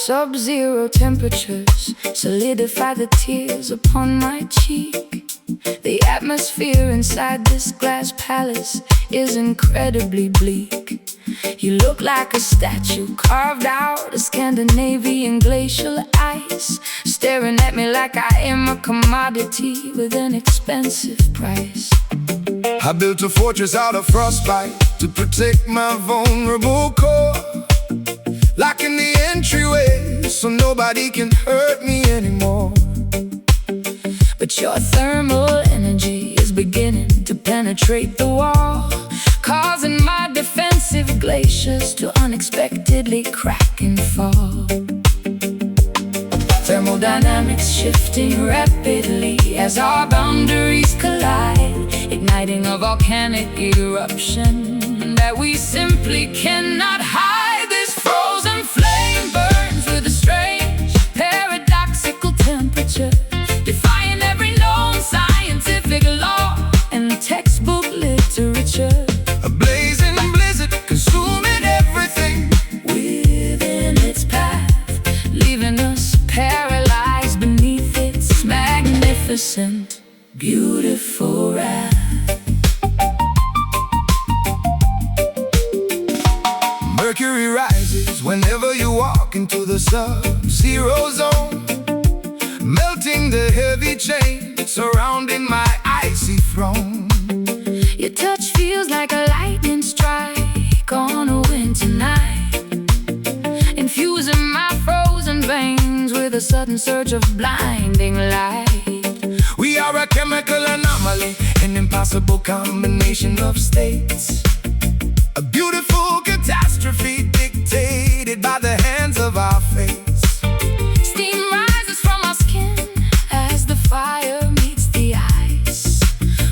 Sub-zero temperatures solidify the tears upon my cheek. The atmosphere inside this glass palace is incredibly bleak. You look like a statue carved out of Scandinavian glacial ice, staring at me like I am a commodity with an expensive price. I built a fortress out of frostbite to protect my vulnerable core, locking the entryway so nobody can hurt me anymore. But your thermal energy is beginning to penetrate the wall, causing my defensive glaciers to unexpectedly crack and fall. Thermodynamics shifting rapidly as our boundaries collide, igniting a volcanic eruption that we simply cannot hide. This frozen flame burns with a strange, paradoxical temperature, defying every known scientific law and textbook literature. A blazing blizzard consuming everything within its path, leaving us paralyzed beneath its magnificent, beautiful wrath. Mercury rises whenever you walk into the sub-zero zone, melting the heavy chain surrounding my icy throne. Your touch feels like a lightning strike on a winter night, infusing my frozen veins with a sudden surge of blinding light. We are a chemical anomaly, an impossible combination of states, a beautiful catastrophe dictated by the hands of our fates. Steam rises from our skin as the fire meets the ice,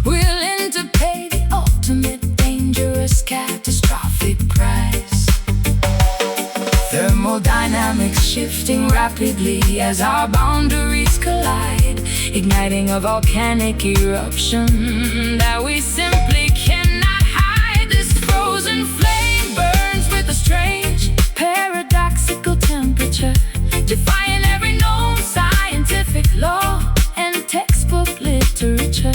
willing to pay the ultimate dangerous catastrophic price. Thermodynamics shifting rapidly as our boundaries collide, igniting a volcanic eruption that we simply cannot hide. This frozen flame burns with a strange, paradoxical temperature, defying every known scientific law and textbook literature.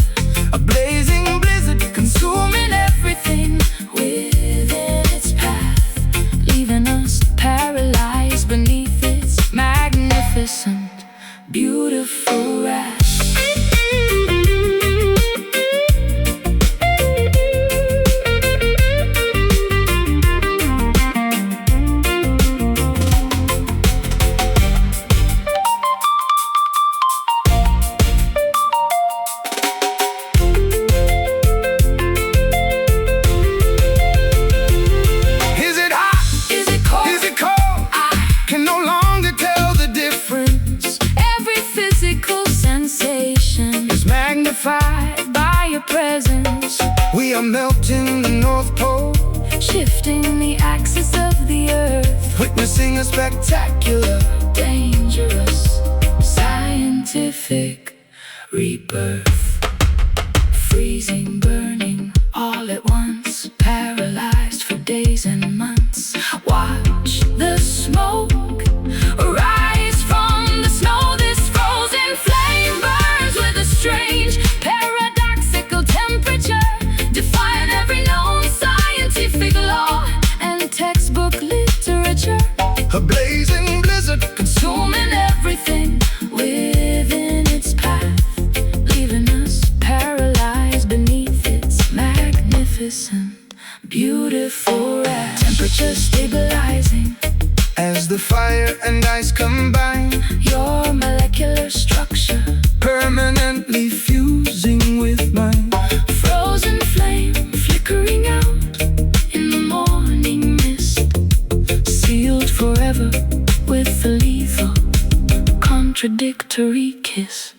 A blazing blizzard Consuming everything within its path, leaving us paralyzed beneath its magnificent, beautiful wrath. Magnified by your presence, we are melting the North Pole, shifting the axis of the earth, witnessing a spectacular, dangerous, scientific rebirth. Freezing, burning, all at once, paralyzed for days and months. Watch the smoke rise from the snow. This frozen flame burns with a strange, paradoxical temperature, defying every known scientific law and textbook literature. A blazing blizzard Consuming everything within its path, leaving us paralyzed beneath its magnificent, beautiful wrath. Temperature stabilizing as the fire and ice combine, your molecular structure permanently fusing with mine. frozen flame flickering out in the morning mist, sealed forever with a lethal, contradictory kiss.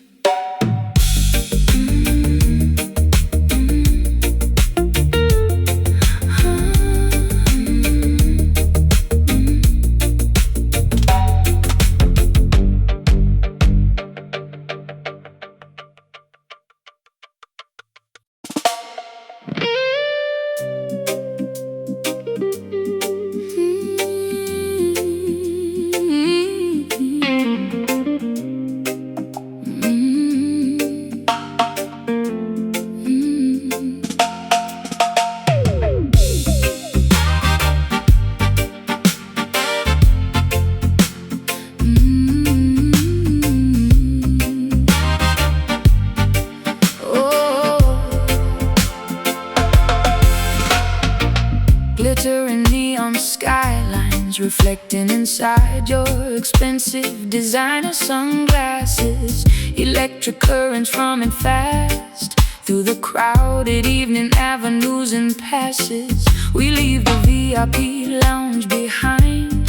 glittering neon skylines reflecting inside your expensive designer sunglasses. Electric currents running fast through the crowded evening avenues and passes. We leave the VIP lounge behind,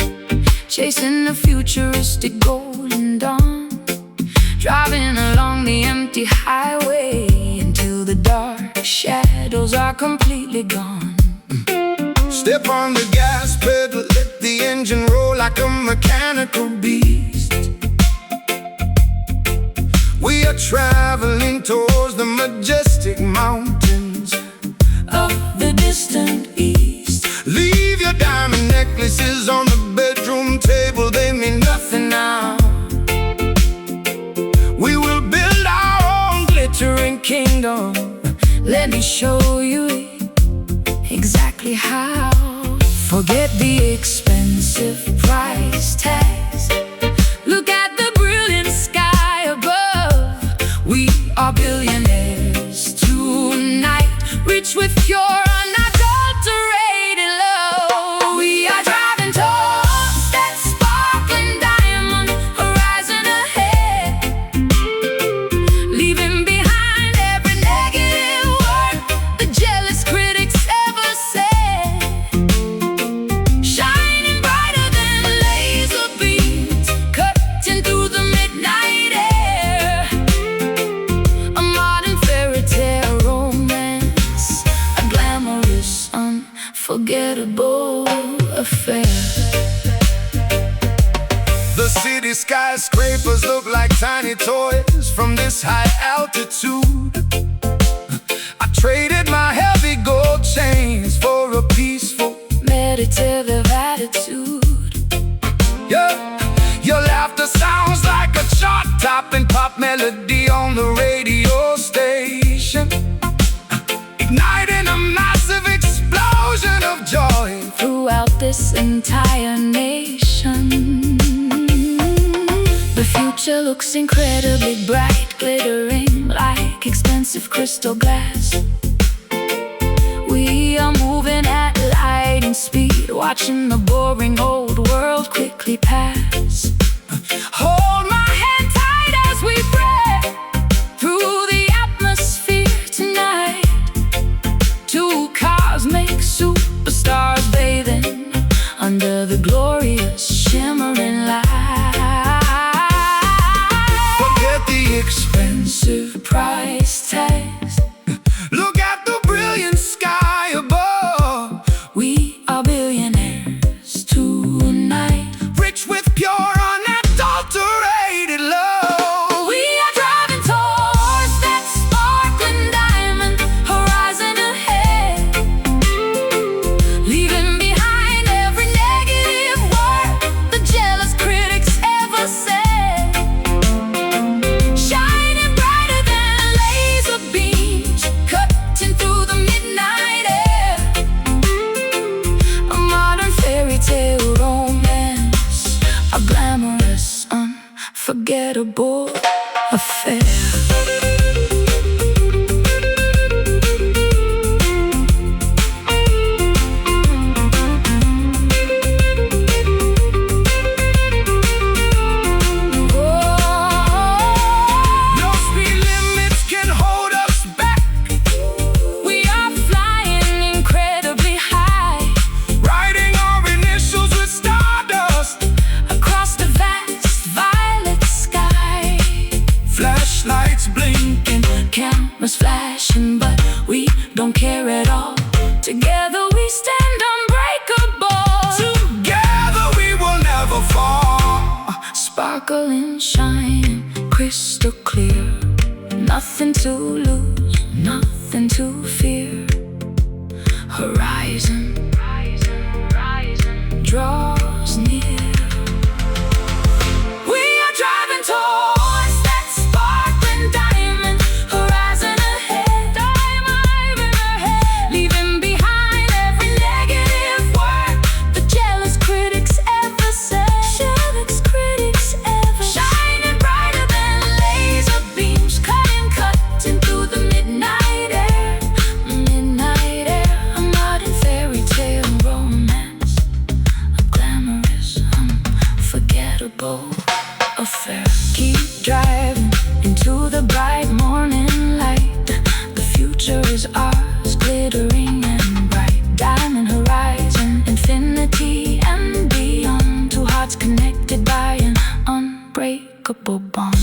chasing the futuristic golden dawn, driving along the empty highway until the dark shadows are completely gone. Step on the gas pedal, let the engine roll like a mechanical beast. We are traveling towards the majestic mountains Of the distant east. Leave your diamond necklaces on the bedroom table, they mean nothing now. We will build our own glittering kingdom. Let me show you exactly how. Forget the expensive price tags. Look at the brilliant sky above. We are billionaires tonight, rich with pure unadulterated love. We are driving towards that sparkling diamond horizon ahead, leaving behind every negative word the jealous critics ever said. Shining brighter than laser beams, cutting through the midnight air. A modern fairy tale romance, a glamorous, unforgettable affair. The city skyscrapers look like tiny toys from this high altitude. I traded my heavy gold chains for a peaceful Meditative attitude. Your laughter sounds like a chart-topping pop melody on the radio station, igniting a massive explosion of joy Throughout this entire nation, the future looks incredibly bright, glittering like expensive crystal glass. We are moving at lightning speed, watching the boring old world quickly pass. Hold my hand tight as we breathe through the atmosphere tonight. Two cosmic superstars bathing under the glorious shimmering light. Forget the Expensive price tags. Look at the brilliant sky above. We are billionaires tonight, Rich with pure unadulterated love. we are driving towards that sparkling diamond horizon ahead, leaving behind every negative word the jealous critics ever said. Shining brighter than laser beams, cutting through the midnight air. A modern fairy tale romance, a glamorous, unforgettable affair. No speed limits can hold us back. We are flying incredibly high Writing our initials with stardust. across the vast violet sky. Flashlights blinking, Cameras flashing, but we don't care at all. Together we stand unbreakable. together we will never fall. Sparkle and shine, crystal clear. Nothing to lose, nothing to fear. Horizon draws near. We are driving towards that sparkling diamond horizon ahead, leaving behind every negative word the jealous critics ever said. Shining brighter than laser beams, cutting through the midnight air. glittering and bright, diamond horizon, infinity and beyond. Two hearts connected by an unbreakable bond.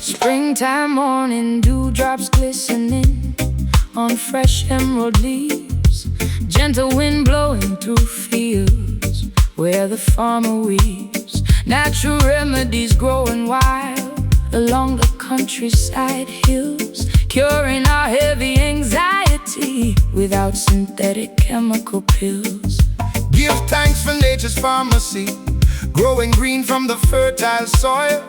Springtime morning, dewdrops glistening on fresh emerald leaves. Gentle wind blowing through fields where the farmer weaves. Natural remedies growing wild along the countryside hills, curing our heavy anxiety without synthetic chemical pills. Give thanks for nature's pharmacy, growing green from the fertile soil.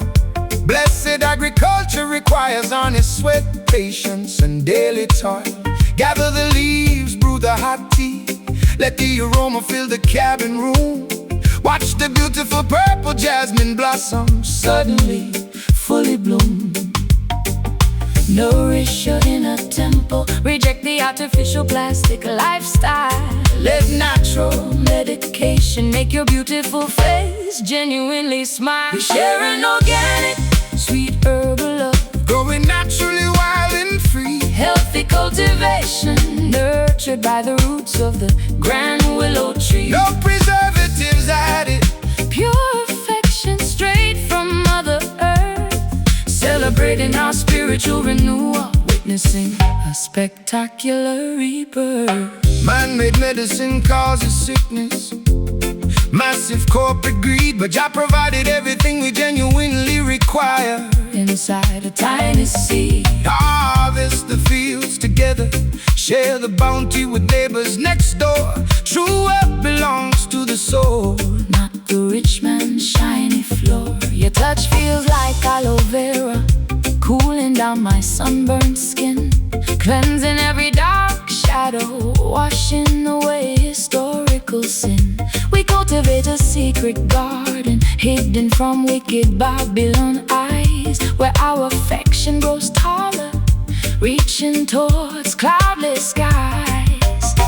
Blessed agriculture requires honest sweat, patience, and daily toil. Gather the leaves, brew the hot tea, let the aroma fill the cabin room. Watch the beautiful purple jasmine blossom suddenly fully bloom. Nourish your inner temple, reject the artificial plastic lifestyle. Let natural medication make your beautiful face genuinely smile. We share an organic, sweet herbal love, growing naturally wild and free. Healthy cultivation, nurtured by the roots of the grand willow tree. No preservatives added, pure affection straight from Mother Earth. Celebrating our spiritual renewal, witnessing a spectacular rebirth. Man-made medicine causes sickness, massive corporate greed, but Jah provided everything we genuinely require inside a tiny seed. Harvest the fields together, share the bounty with neighbors next door. True wealth belongs to the soul, not the rich man's shiny floor. Your touch feels like aloe vera, cooling down my sunburned skin, cleansing every dark shadow, washing away historical sin. We cultivate a secret garden, hidden from wicked Babylon eyes, where our affection grows taller, reaching towards cloudless skies.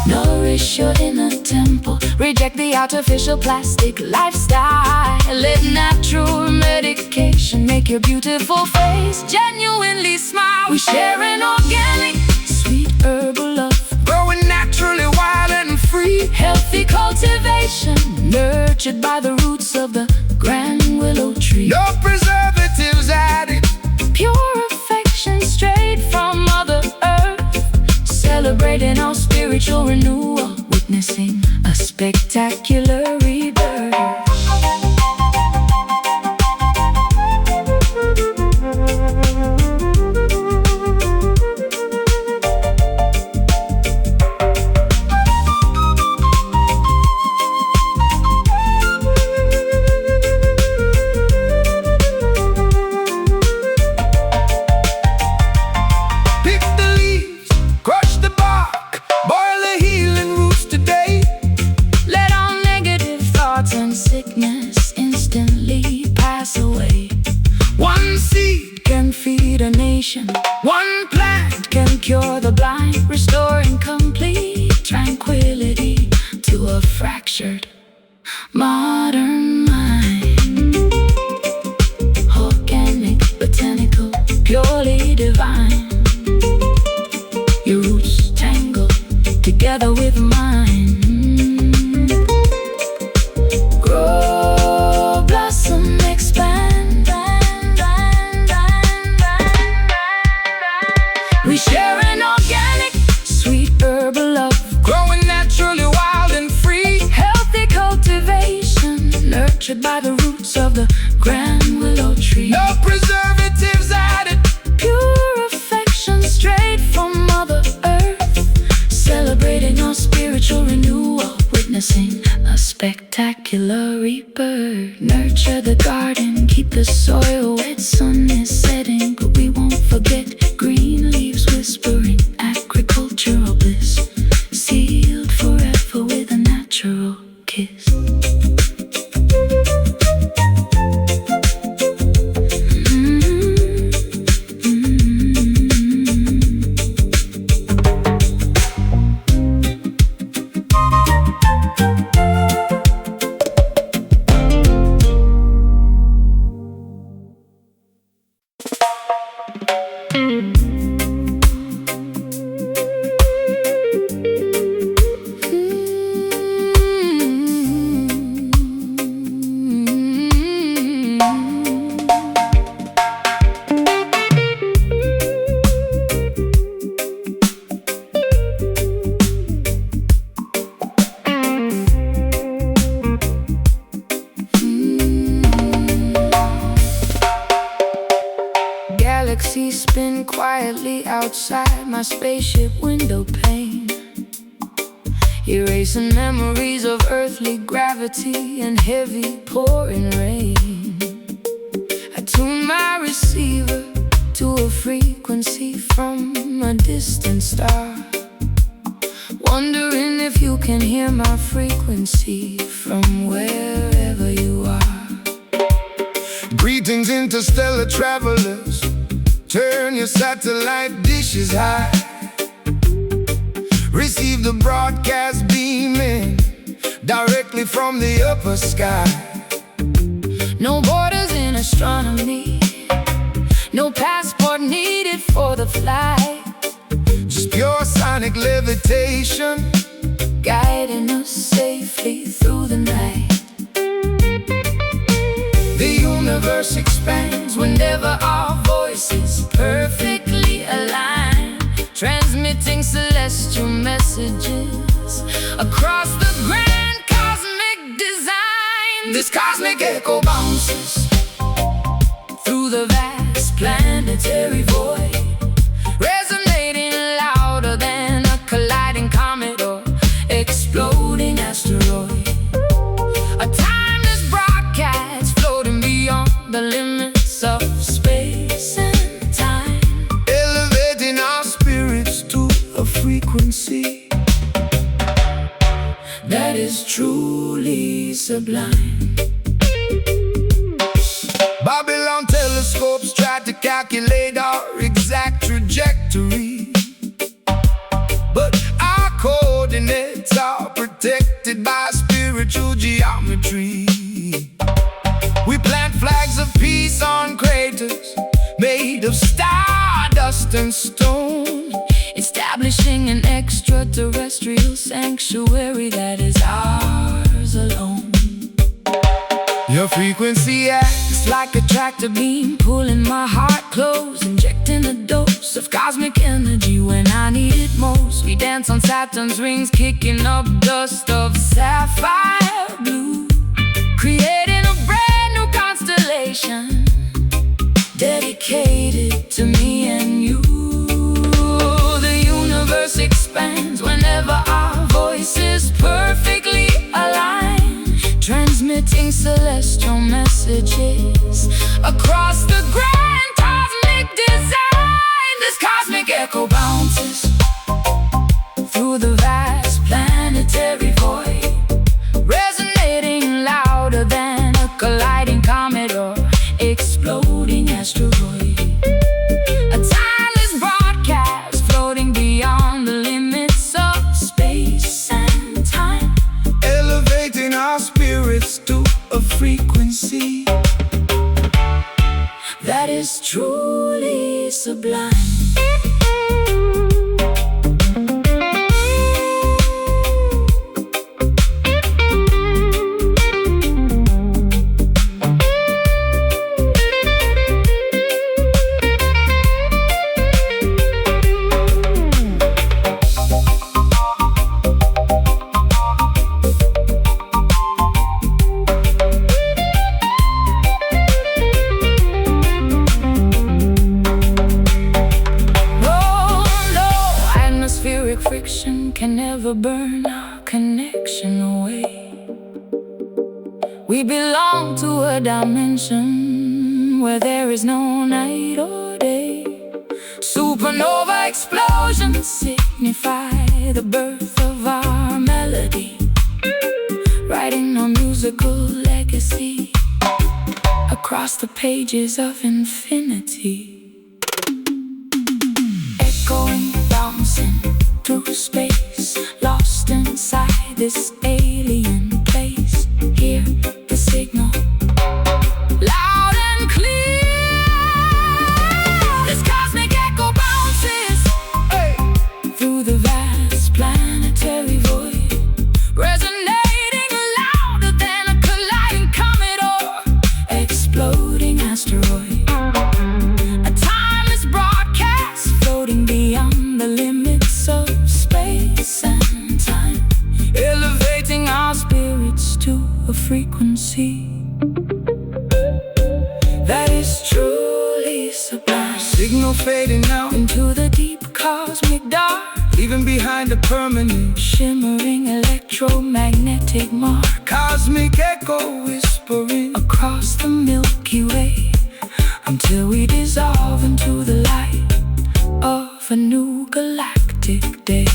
Nourish your inner temple, reject the artificial plastic lifestyle. Let natural medication make your beautiful face genuinely smile. We share an organic, sweet herbal love, growing naturally wild and free. Healthy cultivation, nurtured by the roots of the grand willow tree. No preservatives added, pure affection straight from Mother Earth. Celebrating our spiritual renewal, witnessing a spectacular rebirth. Sickness instantly pass away. One seed can feed a nation, one plant can cure the blind, restoring complete tranquility to a fractured modern mind. Organic, botanical, purely divine. Your roots tangle together with mine. We We share an organic, sweet herbal love, growing naturally wild and free. healthy cultivation, nurtured by the roots of the grand willow tree. No preservatives added, Pure affection straight from Mother Earth, celebrating our spiritual renewal, witnessing a spectacular rebirth. Nurture the garden, keep the soil wet. Sun is setting, but we won't forget. Green leaves whispering, agricultural bliss, sealed forever with a natural kiss. Galaxies spin quietly outside my spaceship window pane, erasing memories of earthly gravity and heavy pouring rain. I tune my receiver to a frequency from a distant star, wondering if you can hear my frequency from wherever you are. Greetings, interstellar travelers. Turn your satellite dishes high. Receive the broadcast beaming directly from the upper sky. No borders in astronomy, no passport needed for the flight. Just pure sonic levitation, guiding us safely through the night. the universe expands whenever our voices Perfectly aligned, transmitting celestial messages across the grand cosmic design. This cosmic echo bounces Through the vast planetary void, resonating louder than a colliding comet or exploding asteroid. A timeless broadcast floating beyond the limits of space and time. elevating our spirits to a frequency That is truly sublime. Babylon telescopes try to calculate our exact trajectory, but our coordinates are protected by spiritual geometry. We plant flags of peace on craters made of stardust and stone, Establishing an extraterrestrial sanctuary that is ours alone. your frequency acts It's like a tractor beam pulling my heart close, injecting a dose of cosmic energy when I need it most. We dance on Saturn's rings, kicking up dust of sapphire blue, creating a brand new constellation dedicated to me and you. The universe expands whenever our voices perfectly align, transmitting celestial messages across the grand cosmic design. This cosmic echo bounces through the vast planetary void, resonating louder than a colliding comet or exploding asteroid. A timeless broadcast floating beyond the limits of space and time, elevating our spirits to a frequency that is truly sublime. Perfect friction can never burn our connection away. We belong to a dimension where there is no night or day. Supernova explosions signify the birth of our melody, writing our musical legacy across the pages of infinity. Echoing, bouncing through space, lost inside this alien place. Hear the signal, loud and clear. This cosmic echo bounces through the vast planetary void, resonating louder than a colliding comet or exploding asteroid. A timeless broadcast floating beyond the limits of space and time, elevating our spirits to a frequency that is truly sublime. Signal fading out Into the deep cosmic dark, leaving behind a permanent shimmering electromagnetic mark cosmic echo whispering across the Milky Way, until we dissolve into the light of a new galactic day.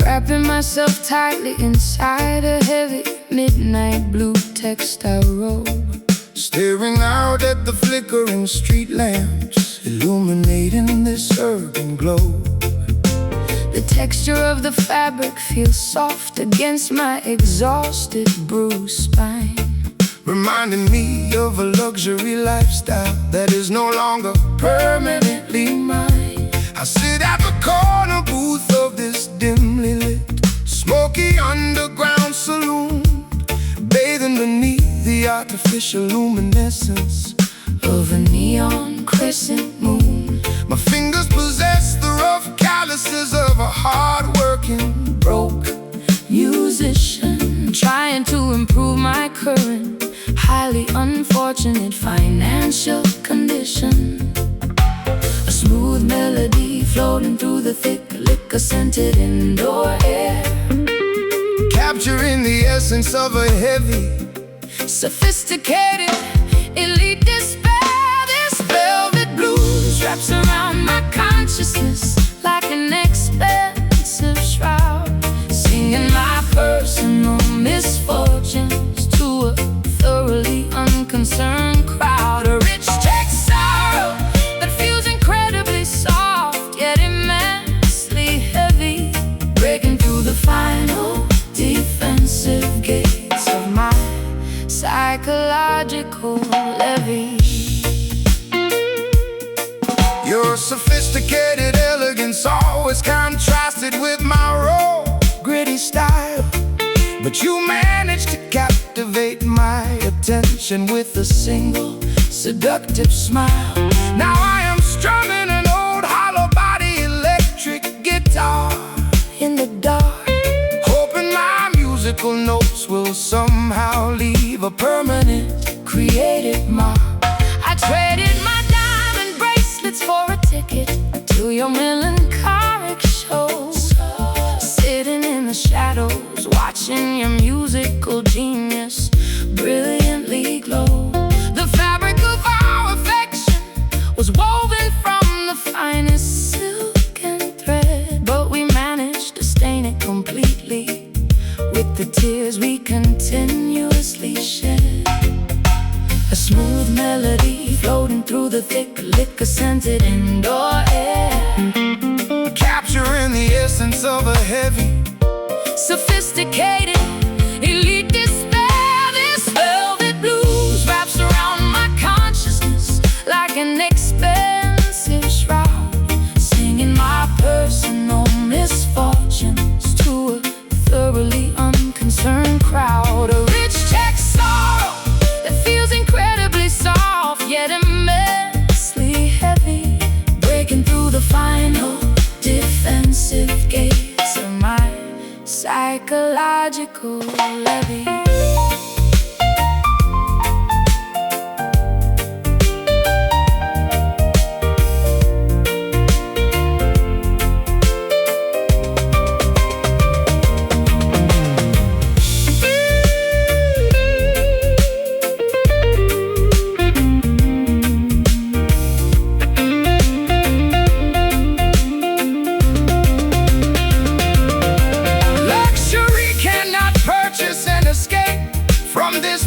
Wrapping myself tightly inside a heavy midnight blue textile robe, staring out at the flickering street lamps, illuminating this urban globe. the texture of the fabric feels soft against my exhausted, bruised spine, Reminding me of a luxury lifestyle that is no longer permanently mine. I sit at the corner booth of this dimly lit, smoky underground saloon, bathing beneath the artificial luminescence of a neon crescent moon. My fingers possess the rough calluses of a hard-working, broke musician, trying to improve my current highly unfortunate financial condition. A smooth melody floating through the thick liquor-scented indoor air, capturing the essence of a heavy, sophisticated, elite despair. This velvet blues wraps around my consciousness like an expensive shroud, singing my personal misfortunes to a thoroughly unconcerned crowd. A rich text sorrow that feels incredibly soft yet immensely heavy, breaking through the final defensive gates of my psychological levee. Your sophisticated elegance always contrasted with my raw, gritty style, but you managed to captivate my attention with a single seductive smile. Now I am strumming an old hollow body electric guitar In the dark, hoping my musical notes will somehow leave a permanent creative mark. I traded my diamond bracelets for a ticket to your melancholic show, sitting in the shadows, watching your musical genius brilliantly glow. The fabric of our affection was woven from the finest silk and thread, but we managed to stain it completely with the tears we continuously shed. the thick liquor-scented indoor air, capturing the essence of a heavy, sophisticated, elite despair. This velvet blues wraps around my consciousness like an expensive shroud, singing my personal misfortunes to a thoroughly unconcerned crowd. A rich text sorrow that feels incredibly soft, yet immensely heavy, breaking through the final defensive gates of my psychological levee.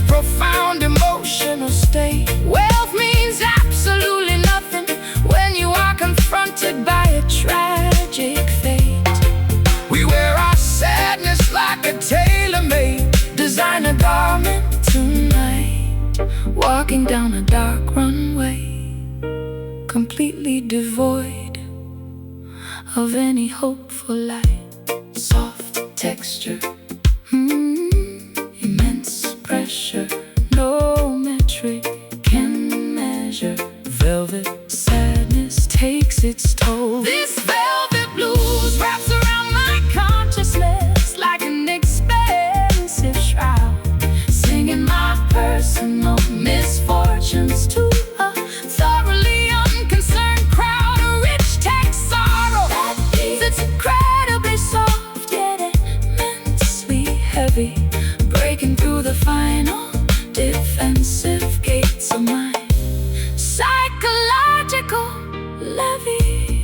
Profound emotional state. Wealth means absolutely nothing when you are confronted by a tragic fate. We wear our sadness like a tailor-made designer garment tonight, walking down a dark runway, completely devoid of any hope for light. Soft texture, immense pressure, no metric can measure. Velvet sadness takes its toll. This velvet blues wraps around my consciousness like an expensive shroud, singing my personal misfortunes to a thoroughly unconcerned crowd. A rich text sorrow that's incredibly soft yet immensely heavy, breaking through the final defensive gates of my psychological levee.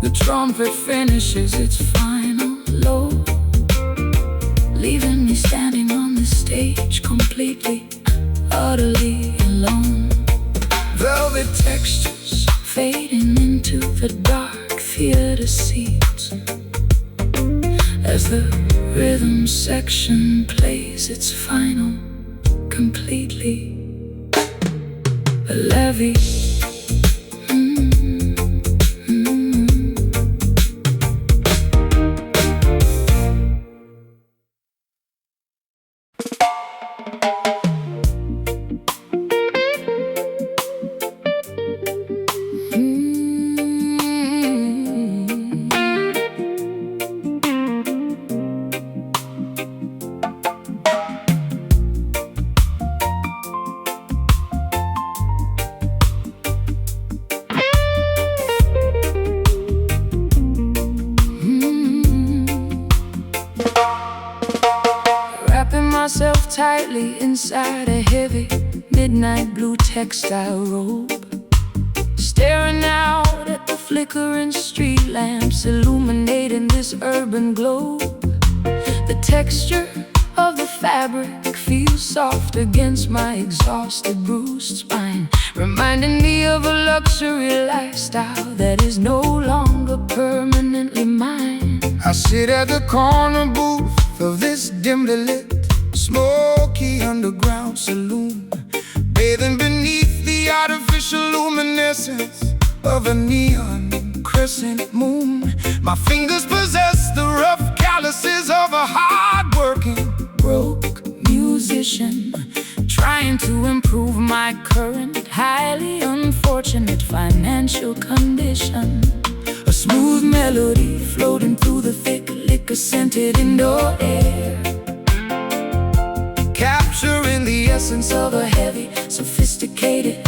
The trumpet finishes its final low, leaving me standing on the stage completely, utterly alone. velvet textures fading into the dark theater seats as the rhythm section plays its final, completely a levee. Myself tightly inside a heavy midnight blue textile robe, staring out at the flickering street lamps illuminating this urban globe. The texture of the fabric feels soft against my exhausted, bruised spine, reminding me of a luxury lifestyle that is no longer permanently mine. I sit at the corner booth of this dimly lit, smoky underground saloon, bathing beneath the artificial luminescence of a neon crescent moon. My fingers possess the rough calluses of a hard-working, broke musician, trying to improve my current, highly unfortunate financial condition. a smooth melody floating through the thick liquor-scented indoor air, capturing the essence of a heavy, sophisticated,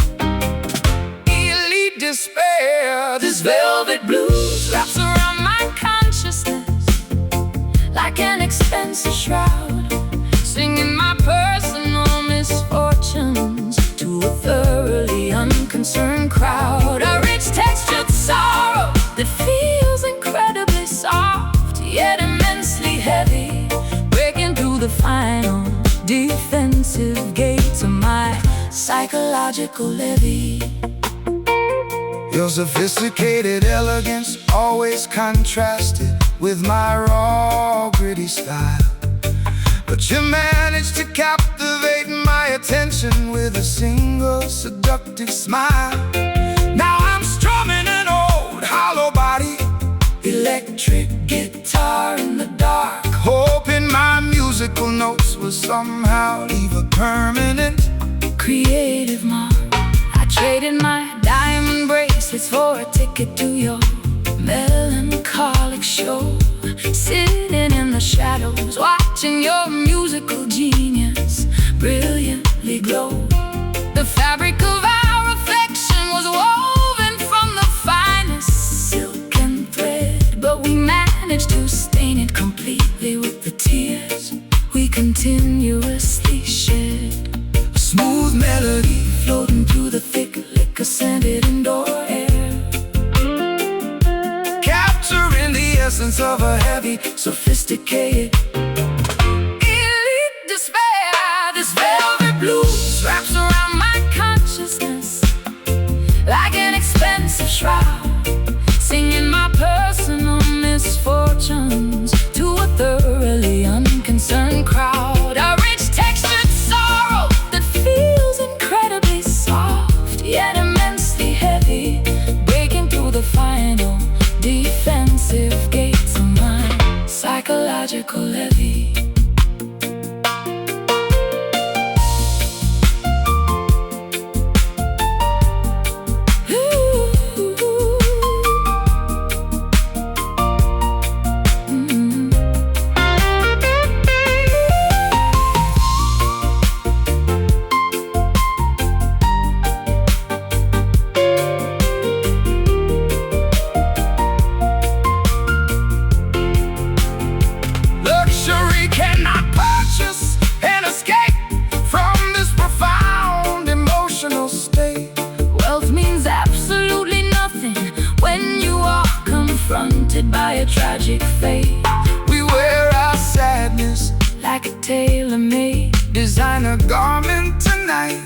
elite despair. This velvet blues wraps around my consciousness like an expensive shroud, singing my personal misfortunes to a thoroughly unconcerned crowd. A rich textured sorrow that feels incredibly soft yet immensely heavy, breaking through the final defensive gates of my psychological levy. Your sophisticated elegance always contrasted with my raw, gritty style. But you managed to captivate my attention with a single seductive smile. Now I'm strumming an old hollow body, Electric guitar in the dark, hoping my musical notes will somehow leave a permanent creative mark. I traded my diamond bracelets for a ticket to your melancholic show. Sitting in the shadows, watching your musical genius brilliantly glow. The fabric of our affection was woven from the finest silk and thread, but we managed to stain it completely with the tears we continuously shed. a smooth melody Floating through the thick liquor-scented indoor air, capturing the essence of a heavy, sophisticated elite despair. This velvet blues wraps around my consciousness like an expensive shroud, singing my personal misfortunes to a thoroughly unconcerned crowd. A rich textured sorrow that feels incredibly soft, yet immensely heavy, breaking through the final defensive gates of my psychological levy. Luxury cannot purchase an escape from this profound emotional state. Wealth means absolutely nothing when you are confronted by a tragic fate. We wear our sadness Like a tailor-made, designer garment tonight,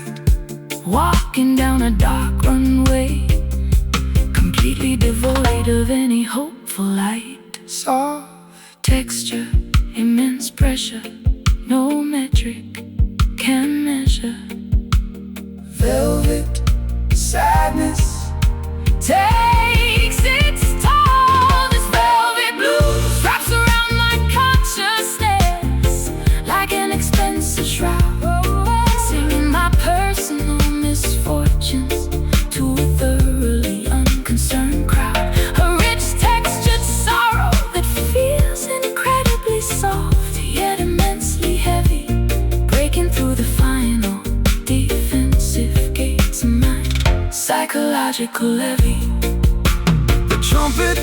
walking down a dark runway, completely devoid of any hopeful light. soft Texture, immense pressure, no metric can measure. velvet sadness Takes its toll. This velvet blues wraps around my consciousness like an expensive shroud, singing my personal misfortunes to a thoroughly unconcerned crowd. A rich textured sorrow that feels incredibly soft, yet immensely heavy, breaking through the final defensive gates of my psychological levy. The trumpet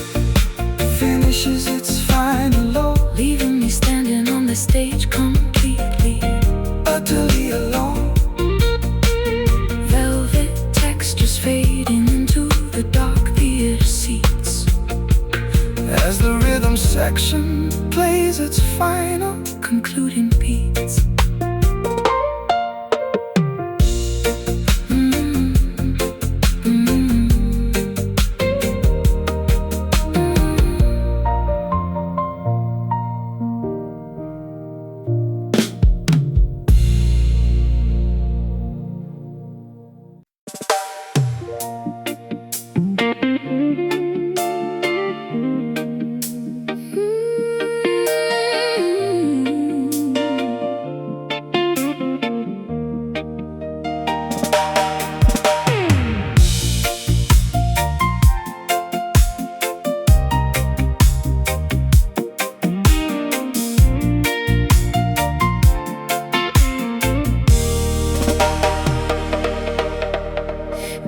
finishes its final note, Leaving me standing on the stage completely utterly alone. velvet textures fading into the dark theater seats. As the rhythm section plays its final Concluding beats.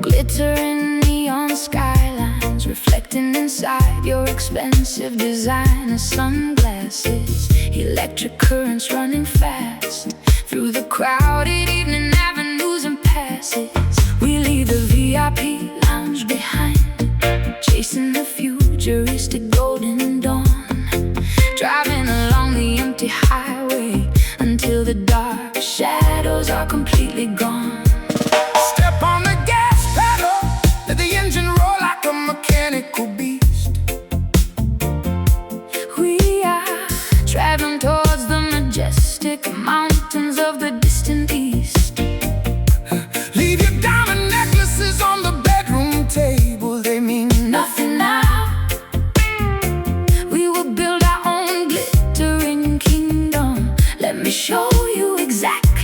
Glittering neon skylines reflecting inside your expensive designer sunglasses. Electric currents running fast through the crowded evening avenues and passes. We leave the VIP lounge behind, chasing the futuristic golden dawn, driving along the empty highway until the dark shadows are completely gone.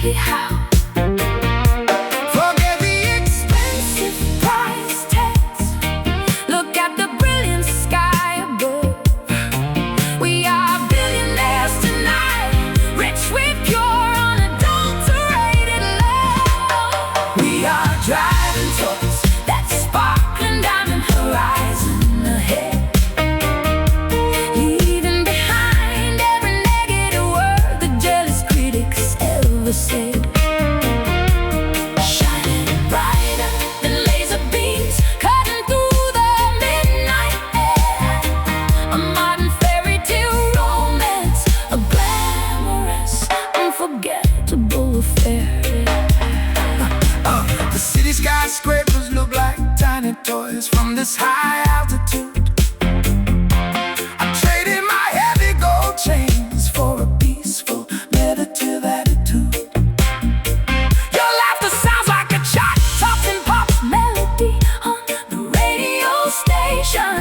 exactly how. Forget the Expensive price tags. Look at the brilliant sky above. We are billionaires tonight, rich with pure, unadulterated love. We are driving towards that sparkling diamond horizon ahead, leaving behind every negative word the jealous critics ever said. Shining brighter than laser beams, cutting through the midnight air. A modern fairy tale romance, a glamorous, unforgettable affair. The city skyscrapers look like tiny toys from this high altitude. I'm trading my heavy gold chains for a peaceful, meditative attitude. Your laughter sounds like a chart-topping pop melody on the radio station,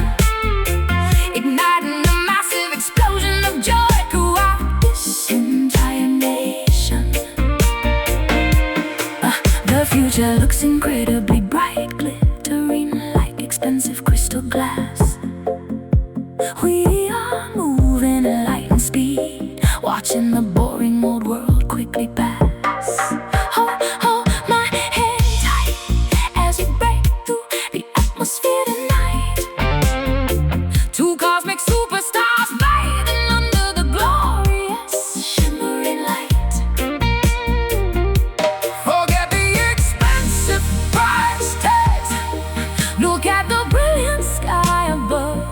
igniting a massive explosion of joy throughout this entire nation. The future looks incredibly bright, glittering like expensive crystal glass. We are moving at lightning speed, watching the boring old world quickly pass. Hold my head tight as we break through the atmosphere tonight. Two cosmic superstars bathing under the glorious shimmering light. Forget the expensive price tags. Look at the brilliant sky above.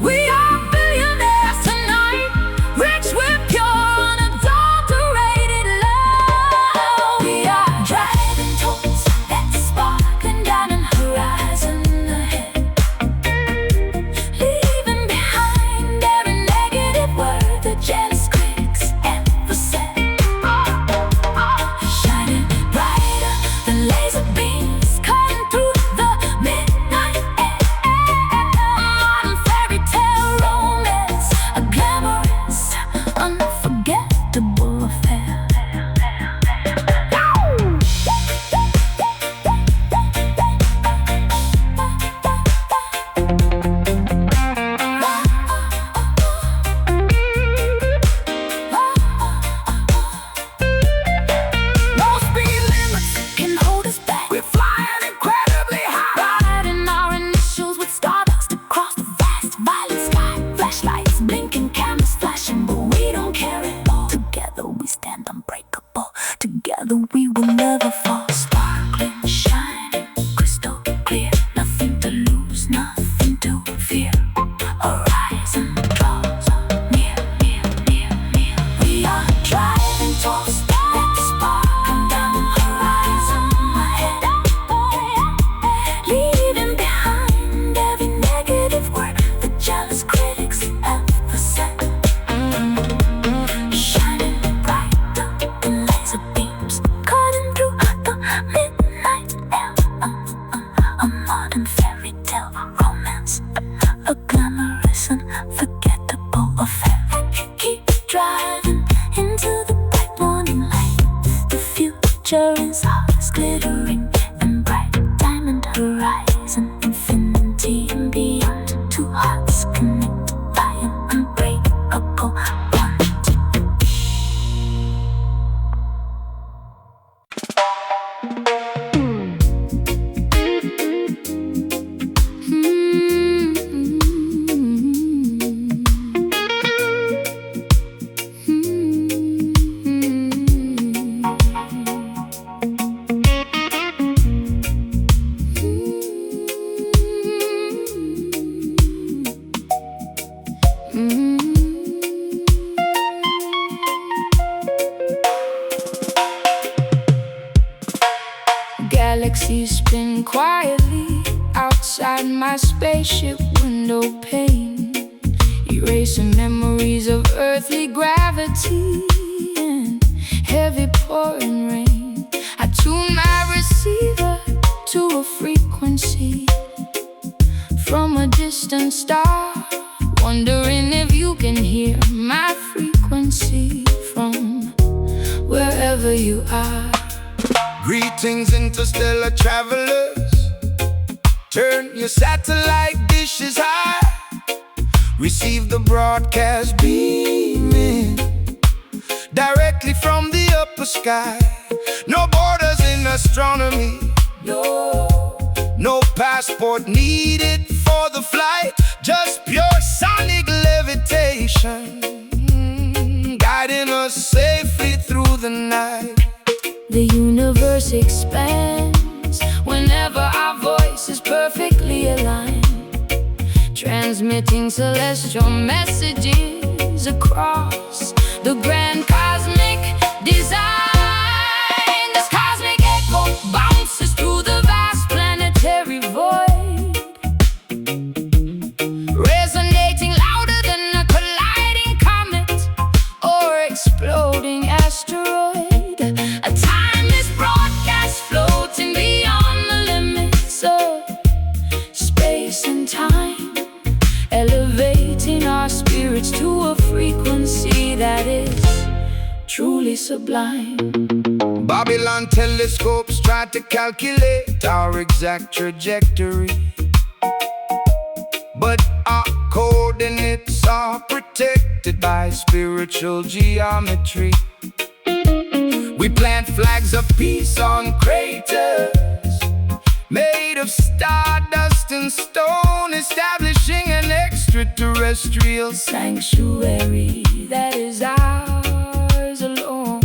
We are billionaires tonight, rich with pure, unadulterated love. We are driving towards that sparkling diamond horizon ahead, leaving behind every negative word the jealous critics ever said. Shining brighter than laser beams, cutting through the midnight air. A modern fairy tale romance, a glamorous, unforgettable affair. No speed limits Can hold us back. we're flying incredibly high. Riding our initials with stardust across the vast, violet sky. Flashlights blinking, cameras flashing, but we don't care at all. Together we stand unbreakable. Together we will never fall. Sparkling, shining, crystal clear. Nothing to lose, nothing to fear. Horizon draws near, near, near, near. We are driving towards that sparkling diamond horizon ahead, leaving behind every negative word the jealous critics ever said. Shining brighter than laser beams, cutting through the midnight air. A modern fairy tale romance, a glamorous, unforgettable affair. Keep driving into the bright morning light. The future is ours, glittering and bright. Diamond horizon, infinity and beyond. Two hearts connected by an unbreakable bond. Galaxies spin quietly outside my spaceship window pane, erasing memories of earthly gravity and heavy pouring rain. I tune my receiver to a frequency from a distant star, wondering if you can hear my frequency from wherever wherever you are. Greetings, interstellar travelers. Turn your satellite dishes high. Receive the broadcast beaming directly from the upper sky. No borders in astronomy. No passport needed for the flight. Just pure sonic levitation, guiding us safely through the night. The universe expands whenever our voice is perfectly aligned, transmitting celestial messages across the grand cosmic design. This cosmic echo bounces through the vast planetary void, resonating louder than a colliding comet or exploding asteroid. A timeless broadcast floating beyond the limits of space and time, elevating our spirits to a frequency that is truly sublime. Babylon telescopes try to calculate our exact trajectory, but our coordinates are protected by spiritual geometry. We plant flags of peace on craters made of stardust and stone, establishing an extraterrestrial sanctuary that is ours alone.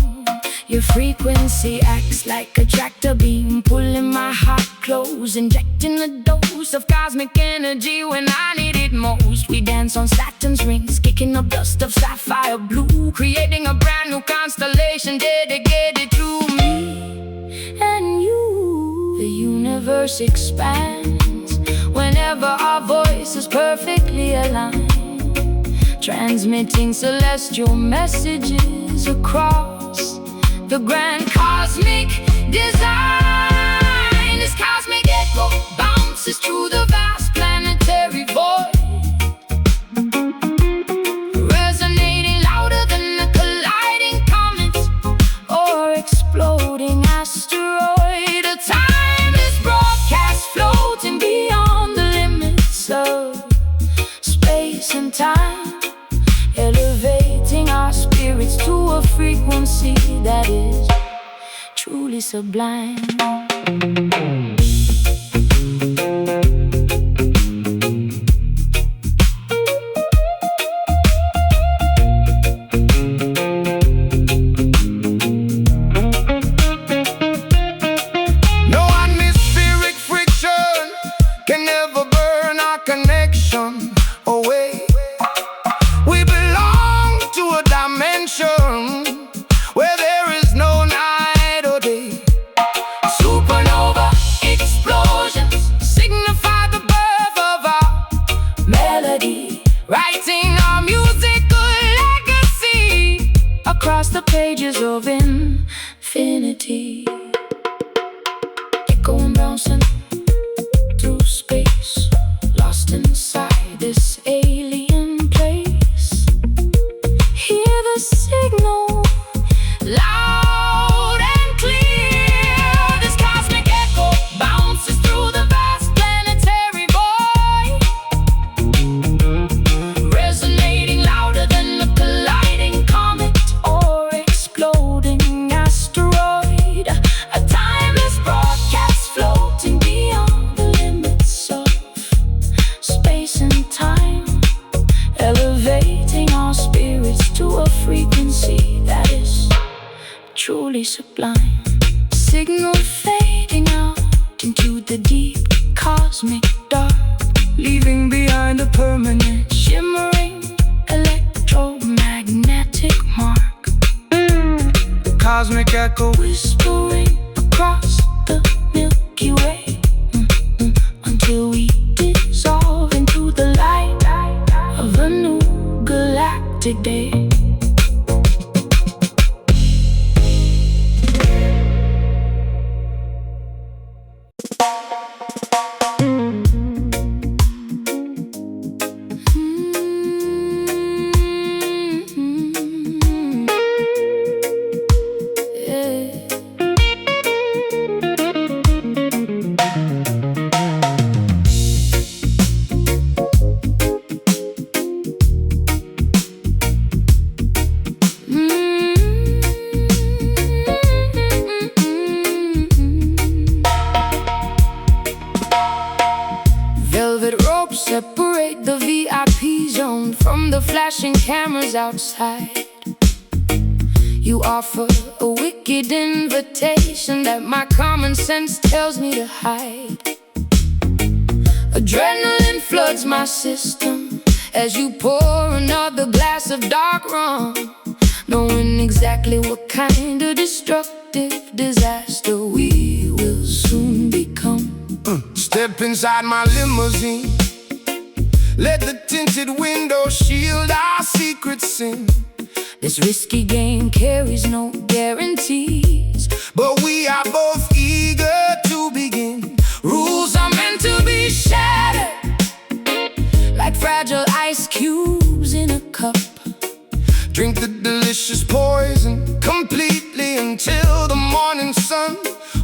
Your frequency acts like a tractor beam, pulling my heart close, injecting a dose of cosmic energy when I need it most. We dance on Saturn's rings, kicking up dust of sapphire blue, creating a brand new constellation dedicated to me and you. The universe expands whenever our voice is perfectly aligned, transmitting celestial messages across the grand cosmic design. This cosmic echo bounces through the vast planetary void, resonating louder than a colliding comet or exploding asteroid. A timeless broadcast floating beyond the limits of space and time, elevating our spirits to a frequency that is truly sublime. No atmospheric friction can ever burn our connection away. We belong to a dimension where there is no night or day. Supernova explosions signify the birth of our melody, writing our musical legacy across the pages of infinity. Echoing, bouncing through space, lost inside this alien place. Hear the signal loud and clear. This cosmic echo bounces through the vast planetary void, resonating louder than a colliding comet or exploding asteroid. A timeless broadcast floating beyond the limits of space and time, elevating our spirits to a frequency that is truly sublime. Signal fading out into the deep cosmic dark, leaving behind a permanent shimmering electromagnetic mark. The cosmic echo Whispering across the Milky Way, until we dissolve into the light of a new galactic day. Yeah. noise outside. You offer a wicked invitation that my common sense tells me to hide. Adrenaline floods my system as you pour another glass of dark rum, knowing exactly what kind of destructive disaster we will soon become. Step inside my limousine, let the tinted window shield our secret sin. This risky game carries no guarantees, but we are both eager to begin. rules are meant to be shattered, like fragile ice cubes in a cup. Drink the delicious poison completely until the morning sun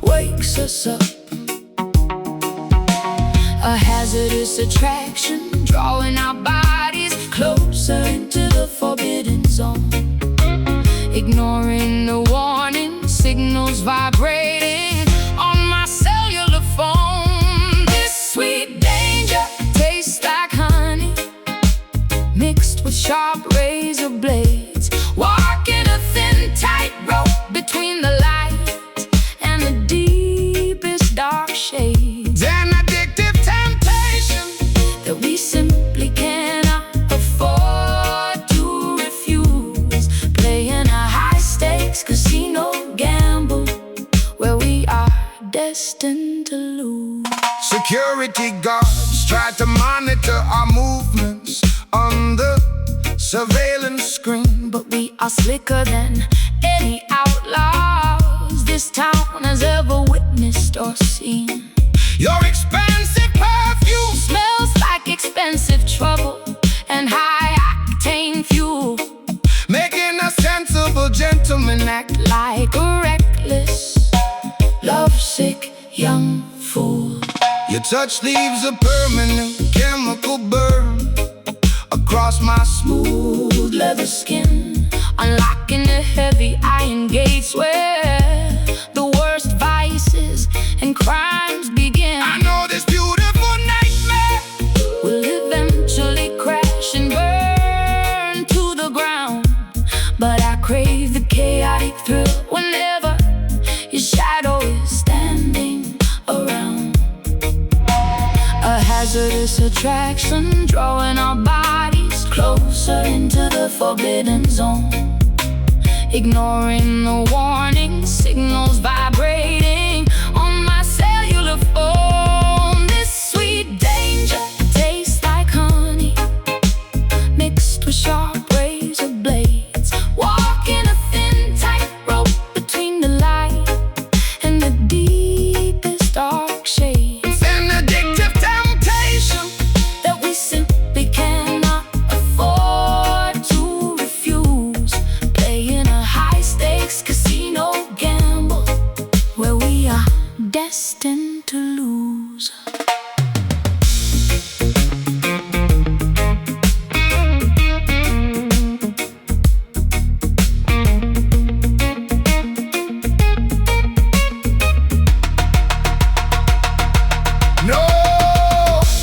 wakes us up. A hazardous attraction, drawing our bodies closer into the forbidden zone. Ignoring the warning signals vibrating on my cellular phone. This sweet danger tastes like honey, mixed with sharp razor blades. Walking a thin tightrope between the light and the deepest dark shades. An addictive temptation that we simply cannot afford to refuse. Playing a high-stakes casino gamble where we are destined to lose. Security guards try to monitor our movements on the surveillance screen, but we are slicker than any outlaws this town has ever witnessed or seen. Your expensive perfume smells like expensive trouble and high-octane fuel, making a sensible gentleman act like a reckless, lovesick young fool. Your touch leaves a permanent chemical burn across my smooth leather skin, unlocking the heavy iron gates where the worst vices and crimes begin. I know this beautiful nightmare will eventually crash and burn to the ground, but I crave the chaotic thrill whenever your shadow is standing around. A hazardous attraction, drawing our bodies closer into the forbidden zone. Ignoring the warning signals vibrating on my cellular phone. This sweet danger tastes like honey, mixed with sharp razor blades. Walking a thin tightrope between the light and the deepest dark shades. An addictive temptation that we simply cannot afford to refuse. Playing a high-stakes casino gamble where we are destined to lose.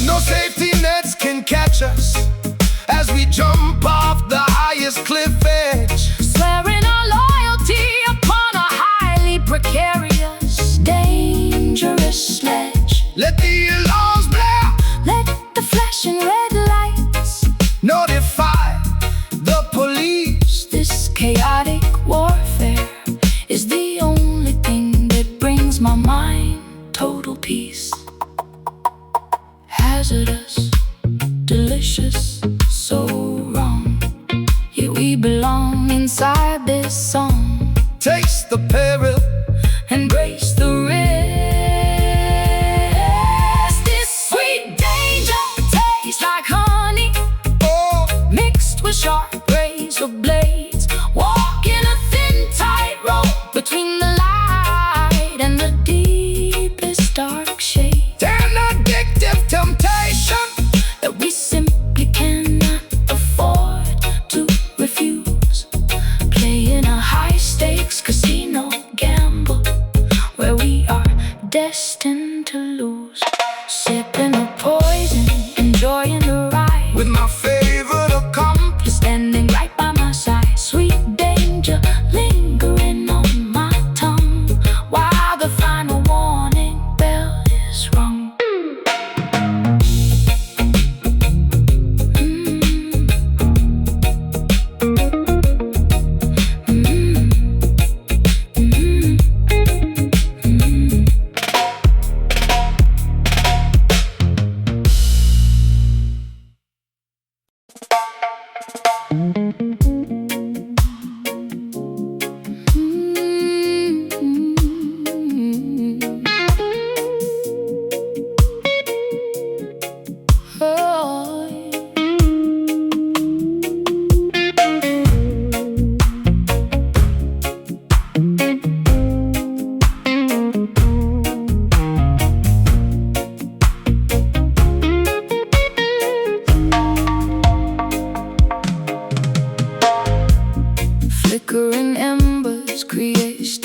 No safety nets can catch us as we jump off the highest cliff edge, Swearing our loyalty upon a highly precarious, dangerous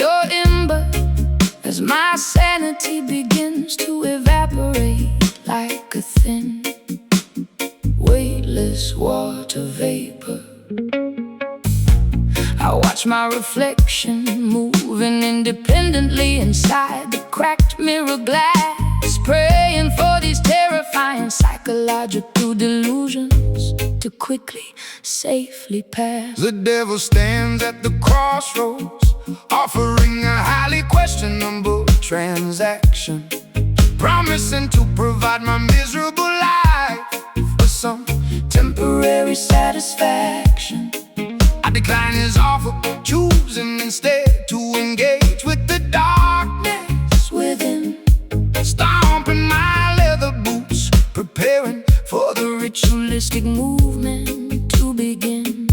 your ember as my sanity begins to evaporate like a thin, weightless water vapor. I watch my reflection moving independently inside the cracked mirror glass, praying for these terrifying psychological delusions to quickly, safely pass. The devil stands at the crossroads, offering a highly questionable transaction, promising to provide my miserable life with some temporary satisfaction. I decline his offer, choosing instead to engage with the darkness within, stomping my leather boots, preparing for the ritualistic movement to begin.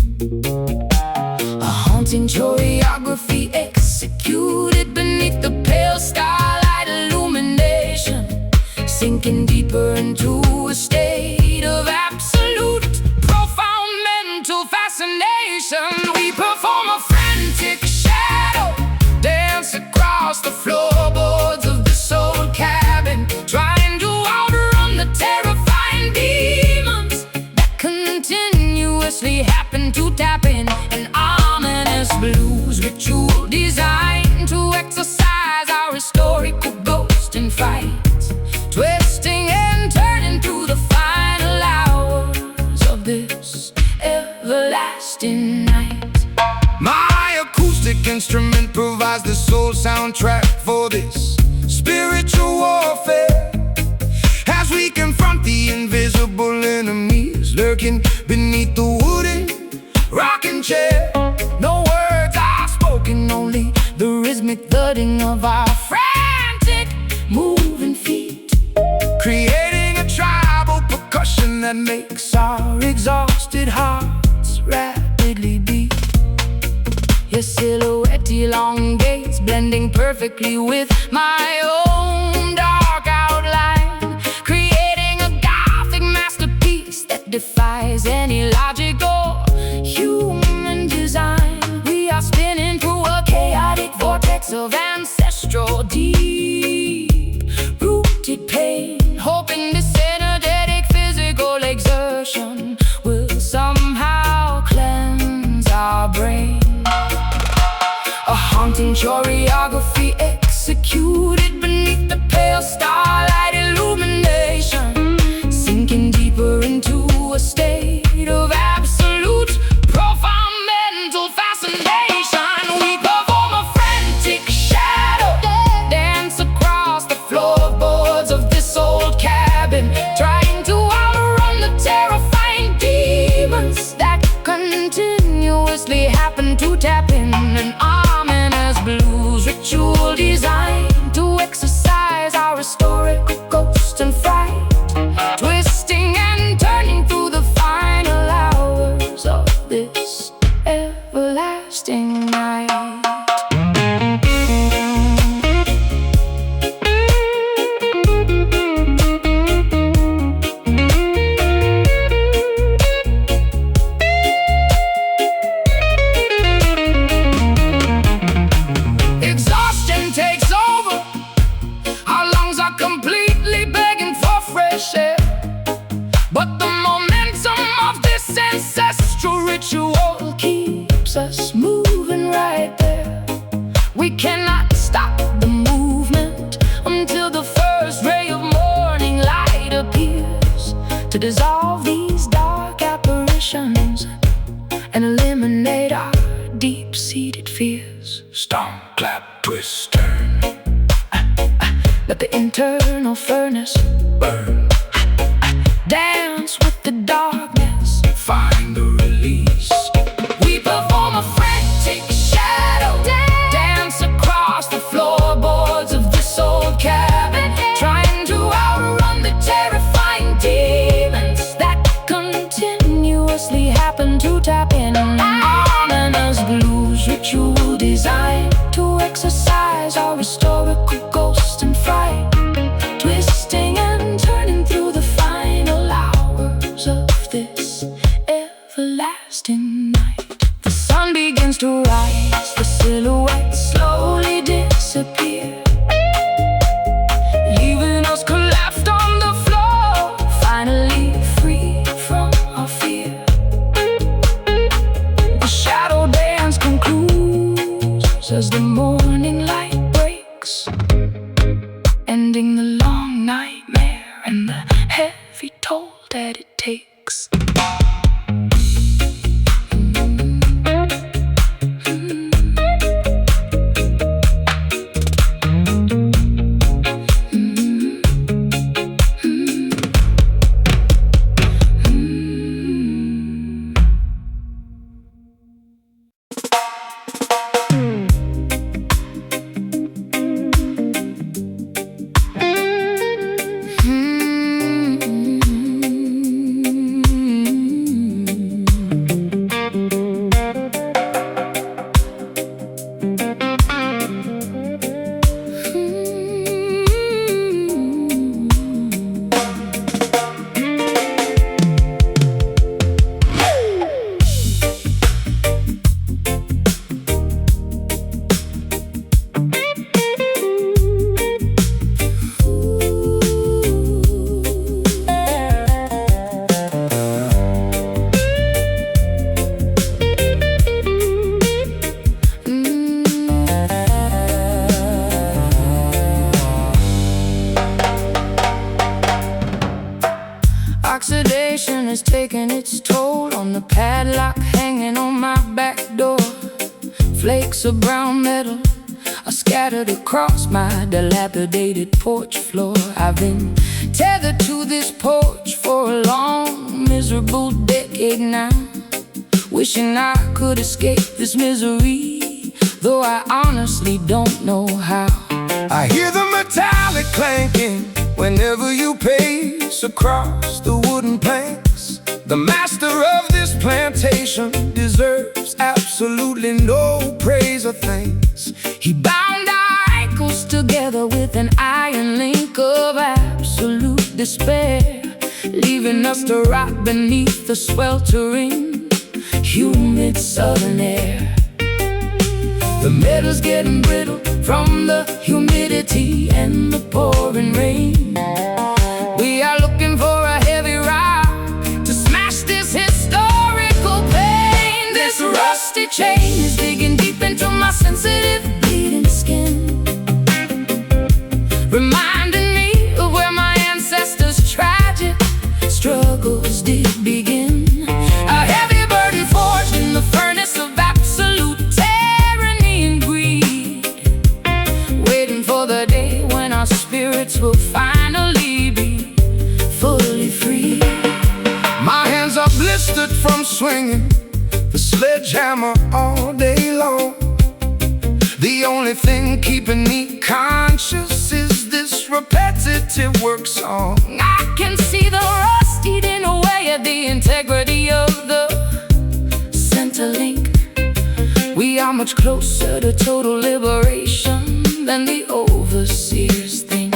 A haunting choreography executed beneath the pale starlight illumination, sinking deeper into a state of absolute, profound mental fascination. We perform a frantic shadow dance across the floorboards of this old cabin, trying to outrun the terrifying demons that continuously happen to tap in. An ominous blues ritual designed to exercise our historical ghost in fright, twisting and turning through the final hours of this everlasting night. My acoustic instrument provides the soul soundtrack for this spiritual warfare, as we confront the invisible enemies lurking beneath the wooden rocking chair. No words are spoken, only the rhythmic thudding of our frantic moving feet, creating a tribal percussion that makes our exhausted hearts rapidly beat. Your silhouette elongates, blending perfectly with my own dark outline, creating a gothic masterpiece that defies any logic or human design. We are spinning through a chaotic vortex of ancestral deep-rooted pain, hoping this energetic physical exertion will somehow cleanse our brain. A haunting choreography executed beneath the pale starlight illumination, sinking deeper into a state of absolute, profound mental fascination. We perform a frantic shadow dance across the floorboards of this old cabin, trying to outrun the terrifying demons that continuously happen to tap in. An ominous blues ritual designed to exercise our historical ghost and fright, twisting and turning through the final hours of this everlasting night. Exhaustion takes over, our lungs are completely begging for fresh air, but the momentum of this ancestral ritual keeps us moving right there. We cannot stop the movement until the first ray of morning light appears to dissolve these dark apparitions and eliminate our deep-seated fears. Stomp, clap, twist, turn. Let the internal furnace burn. Dance with the darkness, find the release. We perform a frantic shadow dance across the floorboards of this old cabin, trying to outrun the terrifying demons that continuously happen to tap in. An ominous blues ritual designed to exercise our historical ghost and fright, twisting and turning through the final hours of this that it takes. Oxidation has taken its toll on the padlock hanging on my back door. Flakes of brown metal are scattered across my dilapidated porch floor. I've been tethered to this porch for a long, miserable decade now, wishing I could escape this misery, though I honestly don't know how. I hear the metallic clanking whenever you pace across the wooden planks. The master of this plantation deserves absolutely no praise or thanks. He bound our ankles together with an iron link of absolute despair, leaving us to rot beneath the sweltering, humid southern air. The metal's getting brittle from the humidity and the pouring rain. We are looking for a heavy rock to smash this historical pain. This rusty chain is digging deep into my sensitive, bleeding skin, reminding me of where my ancestors' tragic struggles did begin. A heavy burden forged in the furnace of absolute tyranny and greed, waiting for the day when our spirits will finally be fully free. My hands are blistered from swinging the sledgehammer all day long. The only thing keeping me conscious is this repetitive work song. I can see the rust eating away at the integrity of the center link. We are much closer to total liberation than the overseers think.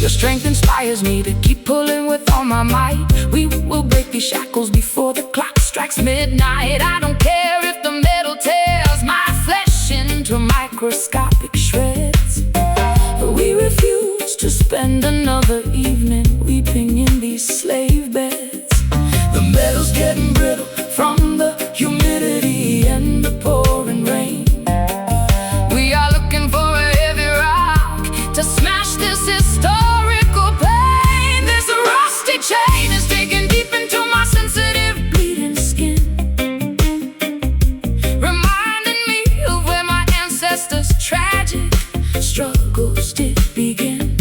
Your strength inspires me to keep pulling with all my might. We will break these shackles before the clock strikes midnight. I don't care if the metal tears my flesh into microscopic shreds. We refuse to spend another evening weeping in these slave beds. The metal's getting brittle from the humidity and the pouring rain. We are looking for a heavy rock to smash this historical pain. This rusty chain is digging deep into my sensitive, bleeding skin, reminding me of where my ancestors' tragic struggles did begin.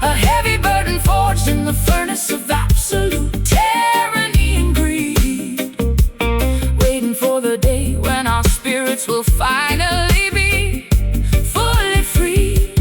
A heavy burden forged in the furnace of absolute tyranny and greed, waiting for the day when our spirits will finally be fully free.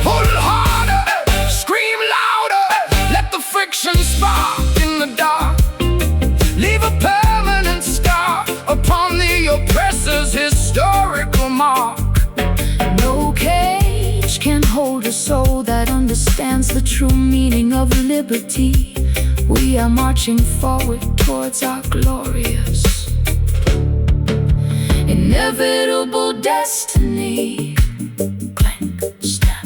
Pull harder, scream louder, let the friction spark in the dark. Leave a permanent scar upon the oppressor's historical mark. No cage can hold a soul that understands the true meaning of liberty. We are marching forward towards our glorious, inevitable destiny. Clank, snap,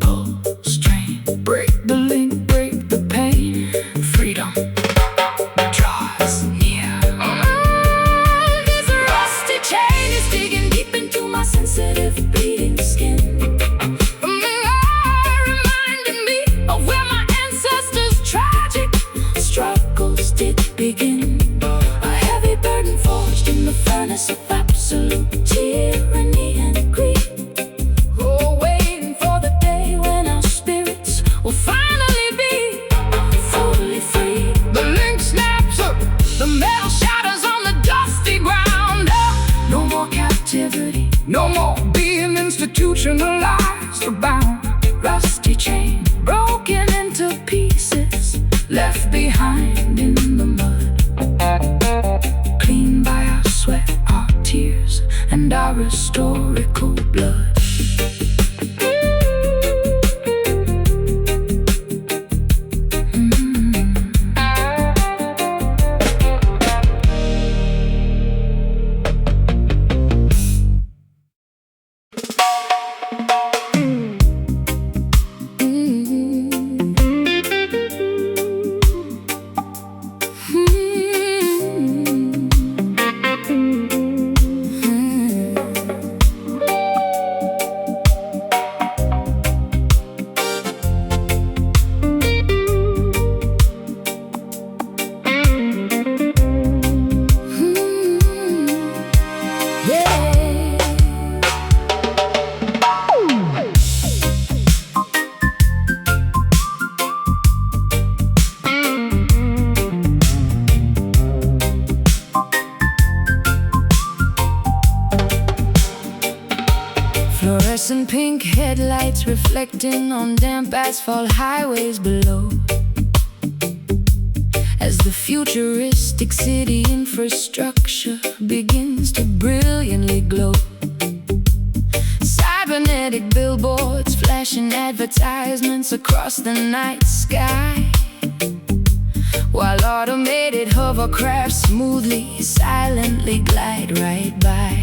pull, strain. Break the link, break the pain. Freedom draws near. This rusty chain is digging deep into my sensitive beating skin. Reminding me of where my ancestors' tragic struggles did begin. A heavy burden forged in the furnace of absolute tyranny and greed. Oh, waiting for the day when our spirits will finally be fully free. The link snaps up, the metal shatters on the dusty ground. No more captivity, no more being institutionalized or bound. Rusty chain broken into pieces, left behind in the mud. Clean by our sweat, our tears, and our historical blood. Fluorescent pink headlights reflecting on damp asphalt highways below. As the futuristic city infrastructure begins to brilliantly glow. Cybernetic billboards flashing advertisements across the night sky, while automated hovercrafts smoothly, silently glide right by.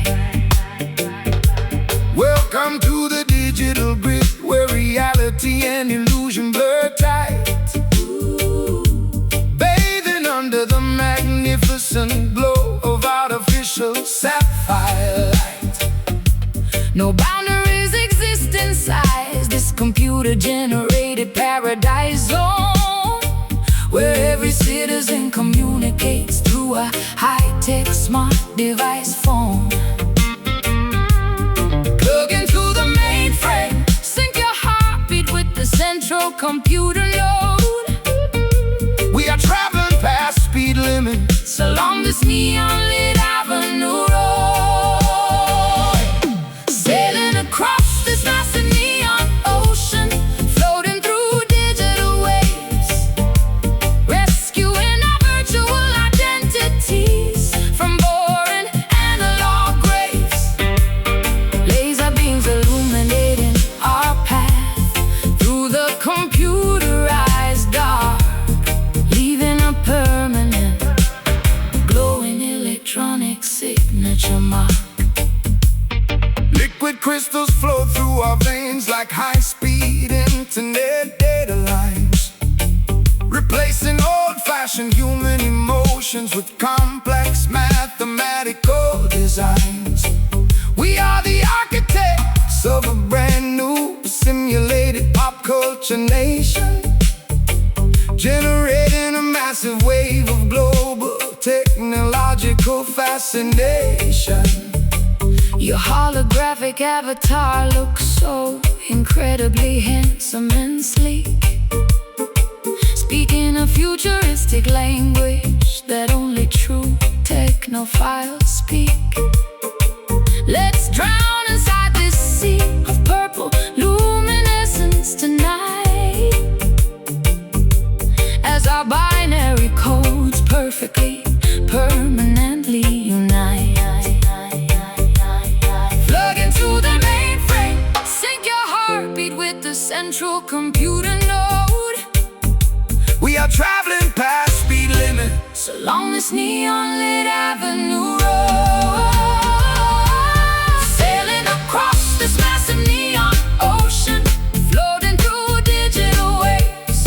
Welcome to the digital grid, where reality and illusion blur tight. Bathing under the magnificent glow of artificial sapphire light. No boundaries exist inside this computer-generated paradise zone, where every citizen communicates through a high-tech smart device phone. Plug into the mainframe, sync your heartbeat with the central computer node. We are traveling past speed limits along this neon-lit avenue road, sailing across this massive neon ocean, floating through digital waves, rescuing our virtual identities from boring analog graves. Laser beams illuminating our path through the computerized dark, leaving a permanent, glowing electronic signature mark. Liquid crystals flow through our veins like high-speed internet data lines, replacing old-fashioned human emotions with complex mathematical designs. We are the architects of a brand new simulated pop culture nation, generating a massive wave of global technological fascination. Your holographic avatar looks so incredibly handsome and sleek, speaking a futuristic language that only true technophiles speak. Let's drown inside this sea of purple luminescence tonight, as our binary codes perfectly, permanently unite. Plug into the mainframe, sync your heartbeat with the central computer node. We are traveling past speed limit. Along this neon-lit avenue road, sailing across this massive neon ocean, floating through digital waves,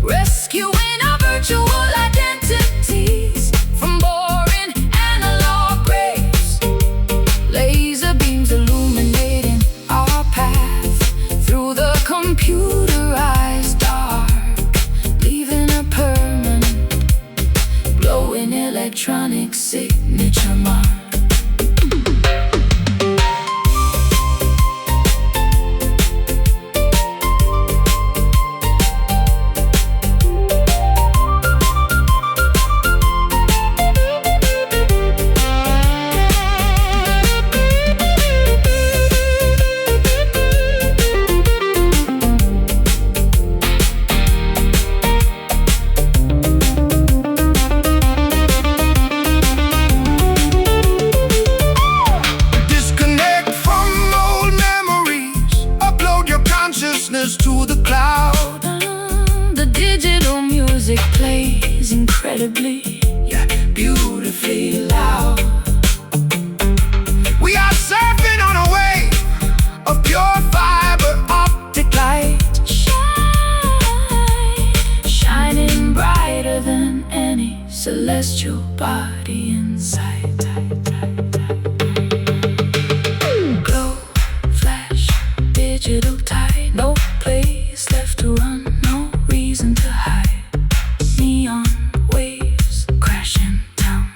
rescuing our virtual identities from boring analog graves. Laser beams illuminating our path through the computerized dark, leaving a permanent glowing electronic signature mark. To the cloud, the digital music plays incredibly, yeah, beautifully loud. We are surfing on a wave of pure fiber optic light, shining brighter than any celestial body in sight. Glow, flash, digital tide, no place left to run, no reason to hide. Neon waves crashing down,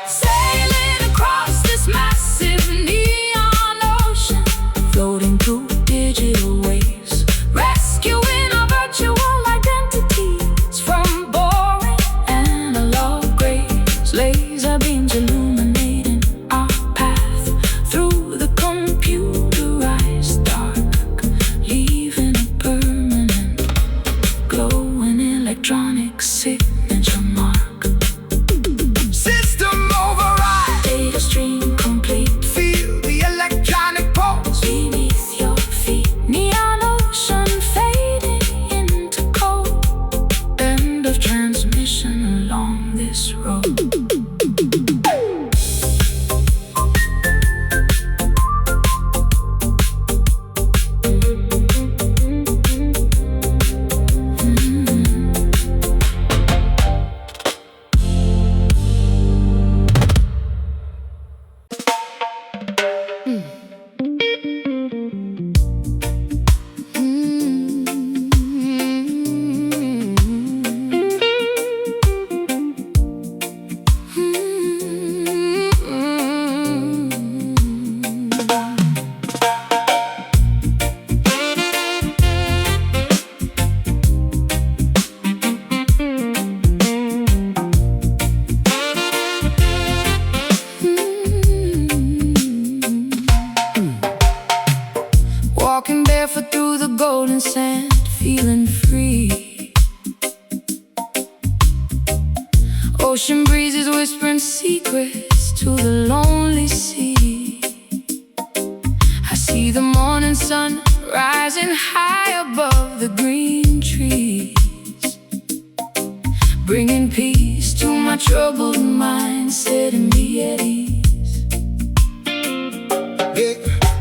sailing across this massive neon ocean, floating through digital waves, rescuing our virtual identities from boring analog graves. Laser beams illuminating our path through the computerized dark, leaving a permanent glowing electronic signature mark. system override, Data stream complete feel the electronic pulse. beneath your feet. Neon ocean fading into cold. End of transmission along this road. Walking barefoot through the golden sand, feeling free. Ocean breezes whispering secrets to the lonely sea. I see the morning sun rising high above the green trees, bringing peace to my troubled mind, setting me at ease. Yeah.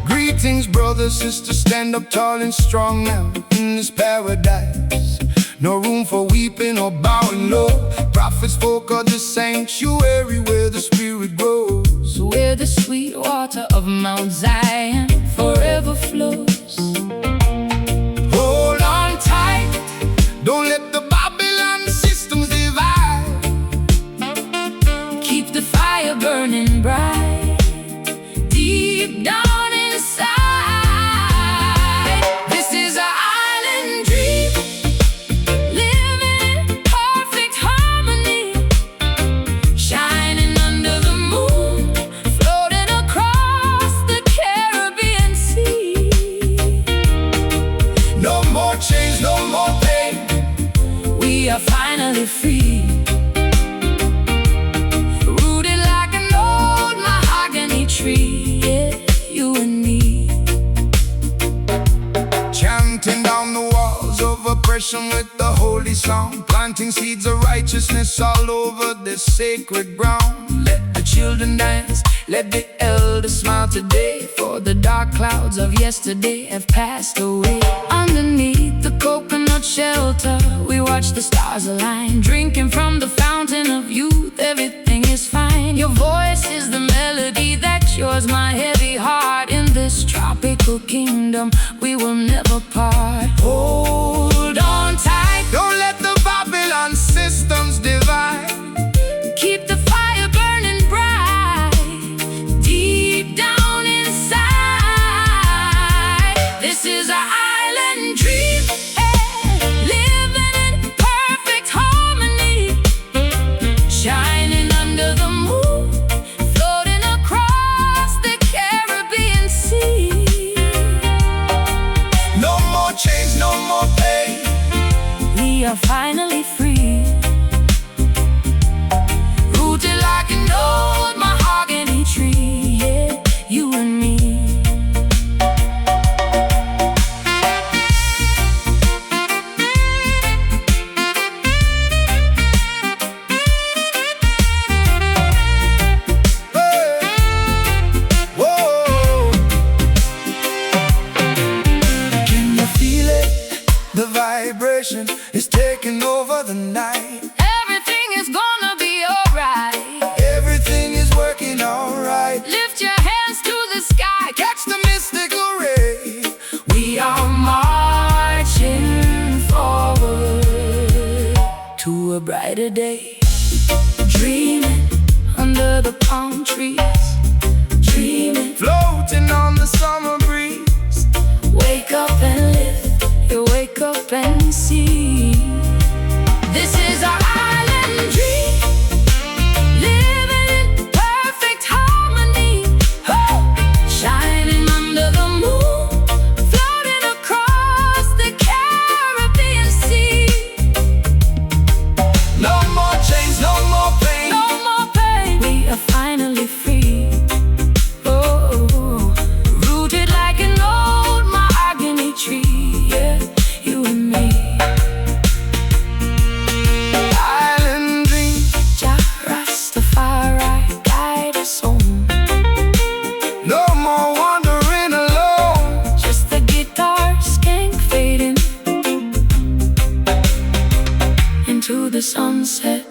Greetings, brothers, sisters, stand up tall and strong now in this paradise. No room for weeping or bowing low. Prophets spoke of the sanctuary where the spirit grows, where the sweet water of Mount Zion forever flows. Hold on tight, don't let the Babylon systems divide. Keep the fire burning bright, deep down inside. This is our island dream, living in perfect harmony, shining under the moon, floating across the Caribbean Sea. No more chains, no more pain. We are finally free, rooted like an old mahogany tree. Yeah, you and me. Chanting down the walls of a immersion with the holy song, planting seeds of righteousness all over this sacred ground. Let the children dance, let the elders smile today, for the dark clouds of yesterday have passed away. Underneath the coconut shelter, we watch the stars align, drinking from the fountain of youth, everything is fine. Your voice is the melody that cures my heavy heart. In this tropical kingdom, we will never part. Hold on tight, don't let the Babylon systems divide. Keep the fire burning bright, deep down inside. This is our island dream, living in perfect harmony, shining under the moon, floating across the Caribbean Sea. No more chains, no more pain, we are finally free, rooted like an old mahogany tree, yeah, you and me. The vibration is taking over the night. Everything is gonna be alright. Everything is working alright. Lift your hands to the sky, catch the mystical ray. We are marching forward to a brighter day, dreaming under the palm trees, dreaming, floating on the summer breeze. Wake up and live, you wake up and see. This is our island dream, living in perfect harmony, shining under the moon, floating across the Caribbean Sea. No more chains, no more pain, no more pain, we are finally free. Oh, rooted like an old mahogany tree, yeah, you and me. Island dream, Jah Rastafari guide us home. No more wandering alone, just the guitar skank fading into the sunset.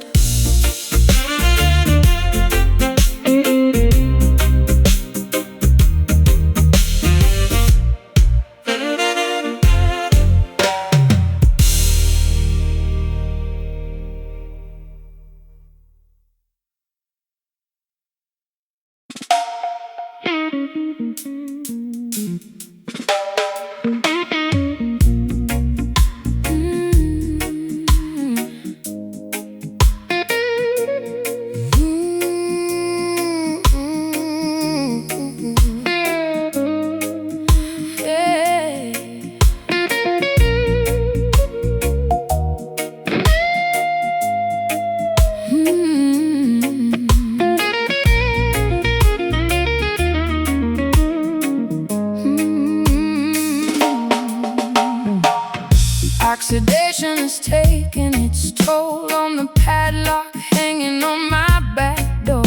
Oxidation is taking its toll on the padlock hanging on my back door.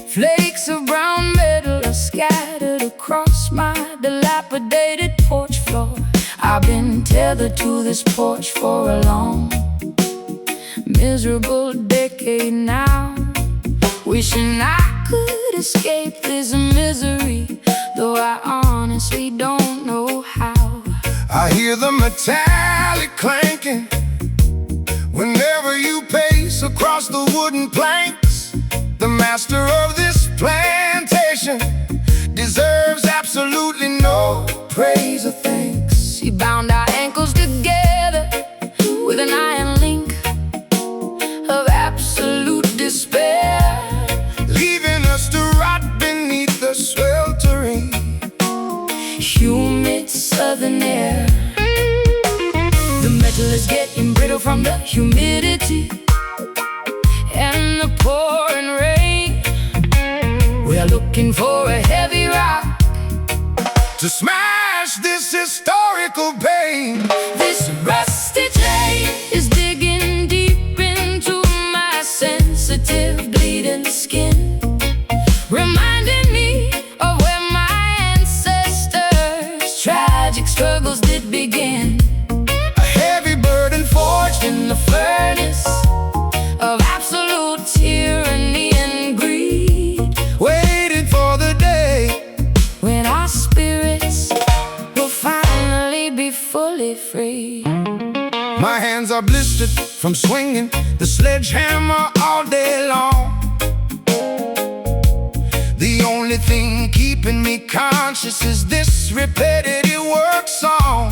Flakes of brown metal are scattered across my dilapidated porch floor. I've been tethered to this porch for a long, miserable decade now, wishing I could escape this misery, though I honestly don't know how. I hear the metallic clanking whenever you pace across the wooden planks. The master of this plantation deserves absolutely no praise or thanks. He bound our ankles together with an iron link of absolute despair, leaving us to rot beneath the sweltering, humid southern air. The metal is getting brittle from the humidity and the pouring rain. We are looking for a heavy rock to smash this historical pain. This fully free. My hands are blistered from swinging the sledgehammer all day long. The only thing keeping me conscious is this repetitive work song.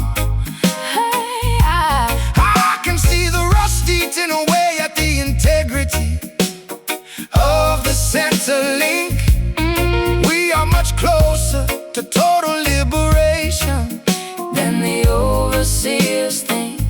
Hey, I can see the rust eating away at the integrity of the center link. We are much closer to total liberation than the overseers think.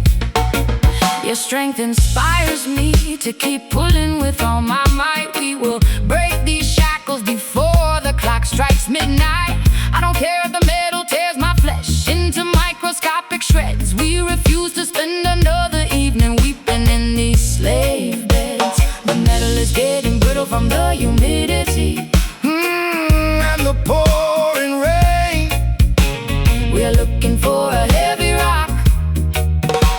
Your strength inspires me to keep pulling with all my might. We will break these shackles before the clock strikes midnight. I don't care if the metal tears my flesh into microscopic shreds. We refuse to spend another evening weeping in these slave beds. The metal is getting brittle from the humidity and the pouring rain. We are looking for a heavy rock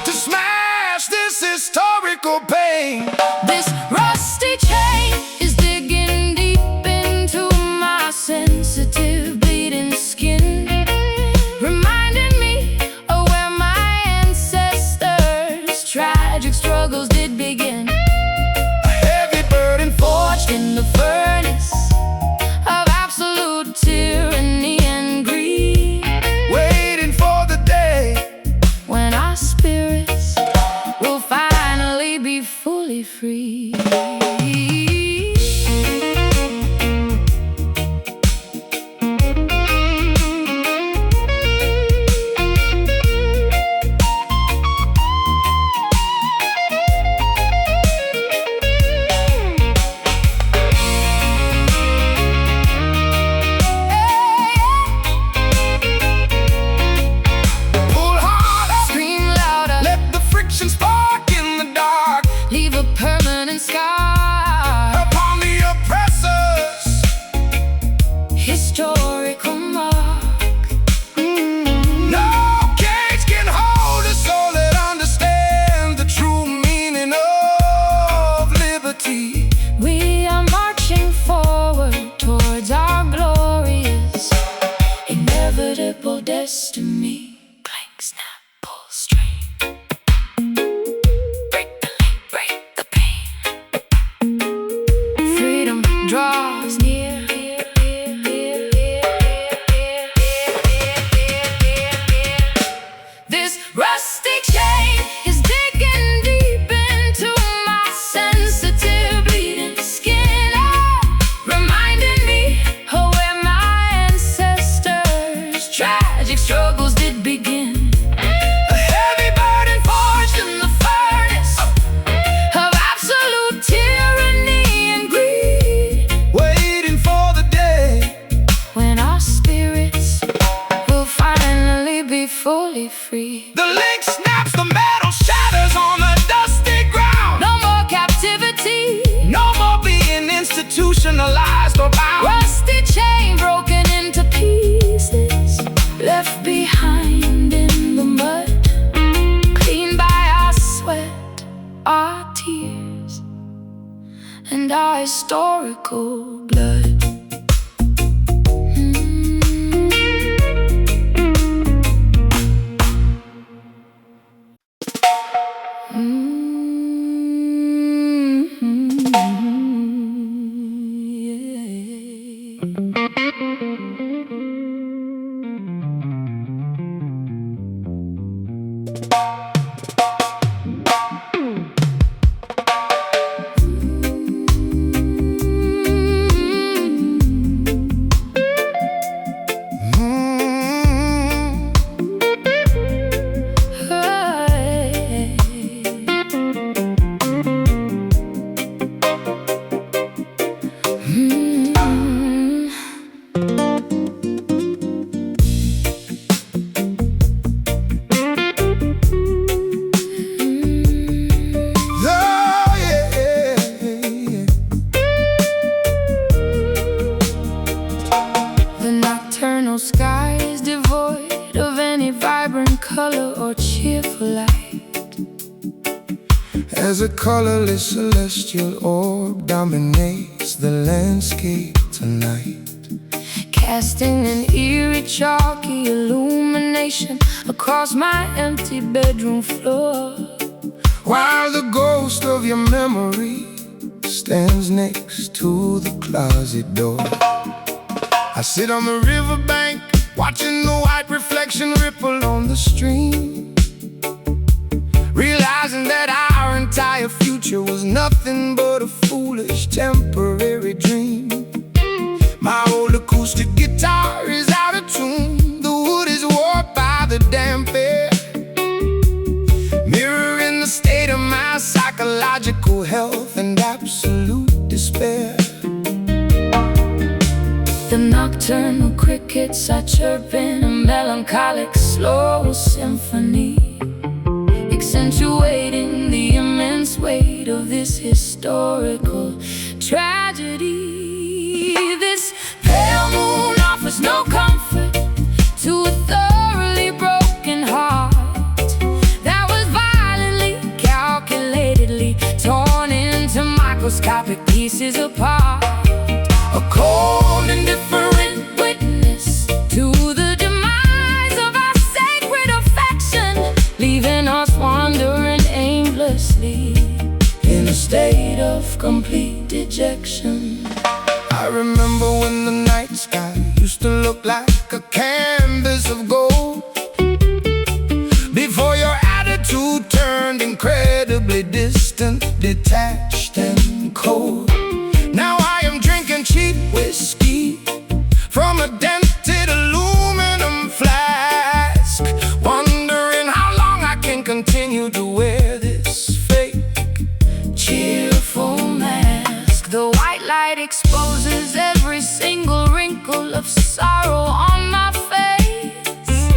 to smash this historical pain. This rusty chain is digging deep into my sensitive bleeding skin, reminding me of where my ancestors' tragic struggles did begin. A heavy burden Forged in the furnace of absolute tyranny and greed, waiting for the day when our spirits will finally be fully free. pull harder, Scream louder, let the friction spark in the dark leave a permanent scar. upon the oppressors. Historical mark. No cage can hold a soul that understands the true meaning of liberty. We are marching forward towards our glorious, inevitable destiny. Clank, snap, pull, string. Break the link, break the pain. Freedom draws near. This rusty chain is digging deep into my sensitive bleeding skin, reminding me of where my ancestors' tragic struggles did begin. A heavy burden Forged in the furnace of absolute tyranny and greed, waiting for the day when our spirits will finally be fully free. the link snaps, the metal shatters on the dusty ground. No more captivity, No more being institutionalized or bound. rusty chain broken into pieces, left behind in the mud, cleaned by our sweat, our tears, and our historical blood. As a colorless celestial orb dominates the landscape tonight. casting an eerie, chalky illumination across my empty bedroom floor. While the ghost of your memory stands next to the closet door. I sit on the riverbank, watching the white reflection ripple on the stream, realizing that our entire future was nothing but a foolish temporary dream. My old acoustic guitar is out of tune, the wood is warped by the damp air, mirroring the state of my psychological health and absolute despair. The nocturnal crickets are chirping a melancholic slow symphony, accentuating the immense weight of this historical tragedy. This pale moon offers no comfort to a thoroughly broken heart that was violently, calculatedly torn into microscopic pieces apart. A cold, indifferent witness to the demise of our sacred affection, leaving us wandering aimlessly in a state of complete dejection. I remember when the night sky used to look like a canvas of gold, before your attitude turned incredibly distant, detached and cold. Now I am drinking cheap whiskey from a dented aluminum flask, wondering how long I can continue to wear this fake cheerful mask. The white light exposes every single wrinkle of sorrow on my face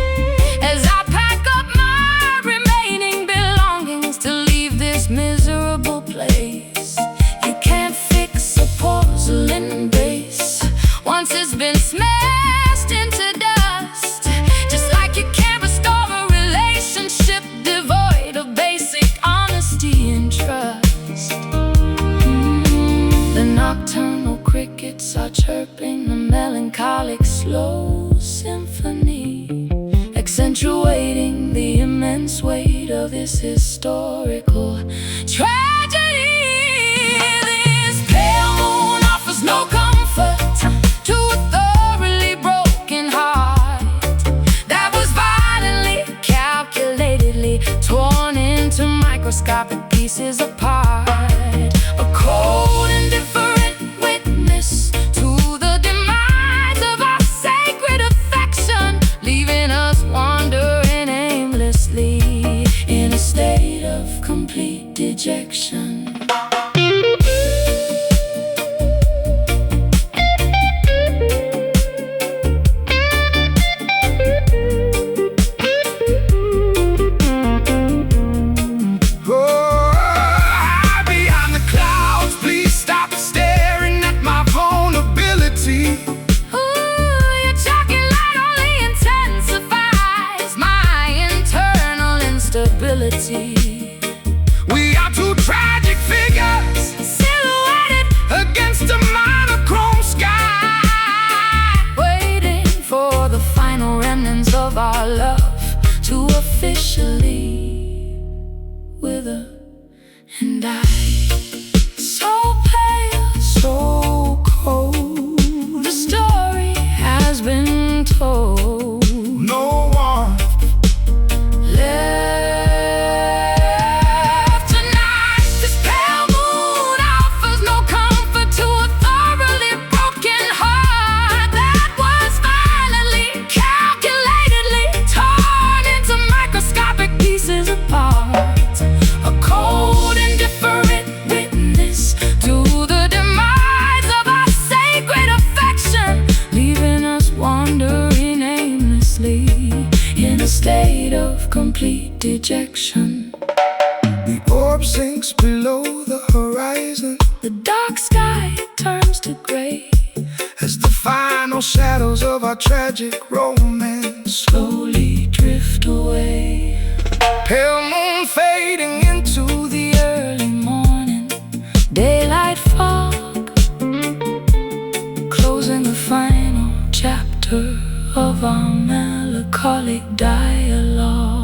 as I pack up my remaining belongings to leave this miserable place. You can't fix a porcelain base once it's been smashed into dust, just like you can't restore a relationship devoid of basic honesty and trust. The nocturnal crickets are chirping a melancholic slow symphony, accentuating the immense weight of this historical tragedy. This pale moon offers no comfort to a thoroughly broken heart that was violently, calculatedly torn into microscopic pieces apart. A cold, indifferent witness to the demise of our sacred affection, leaving us wandering aimlessly in a state of complete dejection. We are two tragic figures silhouetted against a monochrome sky, waiting for the final remnants of our love to officially wither and die. So pale, so cold, the story has been told. No one state of complete dejection. The orb sinks below the horizon, the dark sky turns to gray as the final shadows of our tragic romance slowly drift away. Pale moon fading into the early morning, daylight fog closing the final chapter. center of our melancholic dialogue.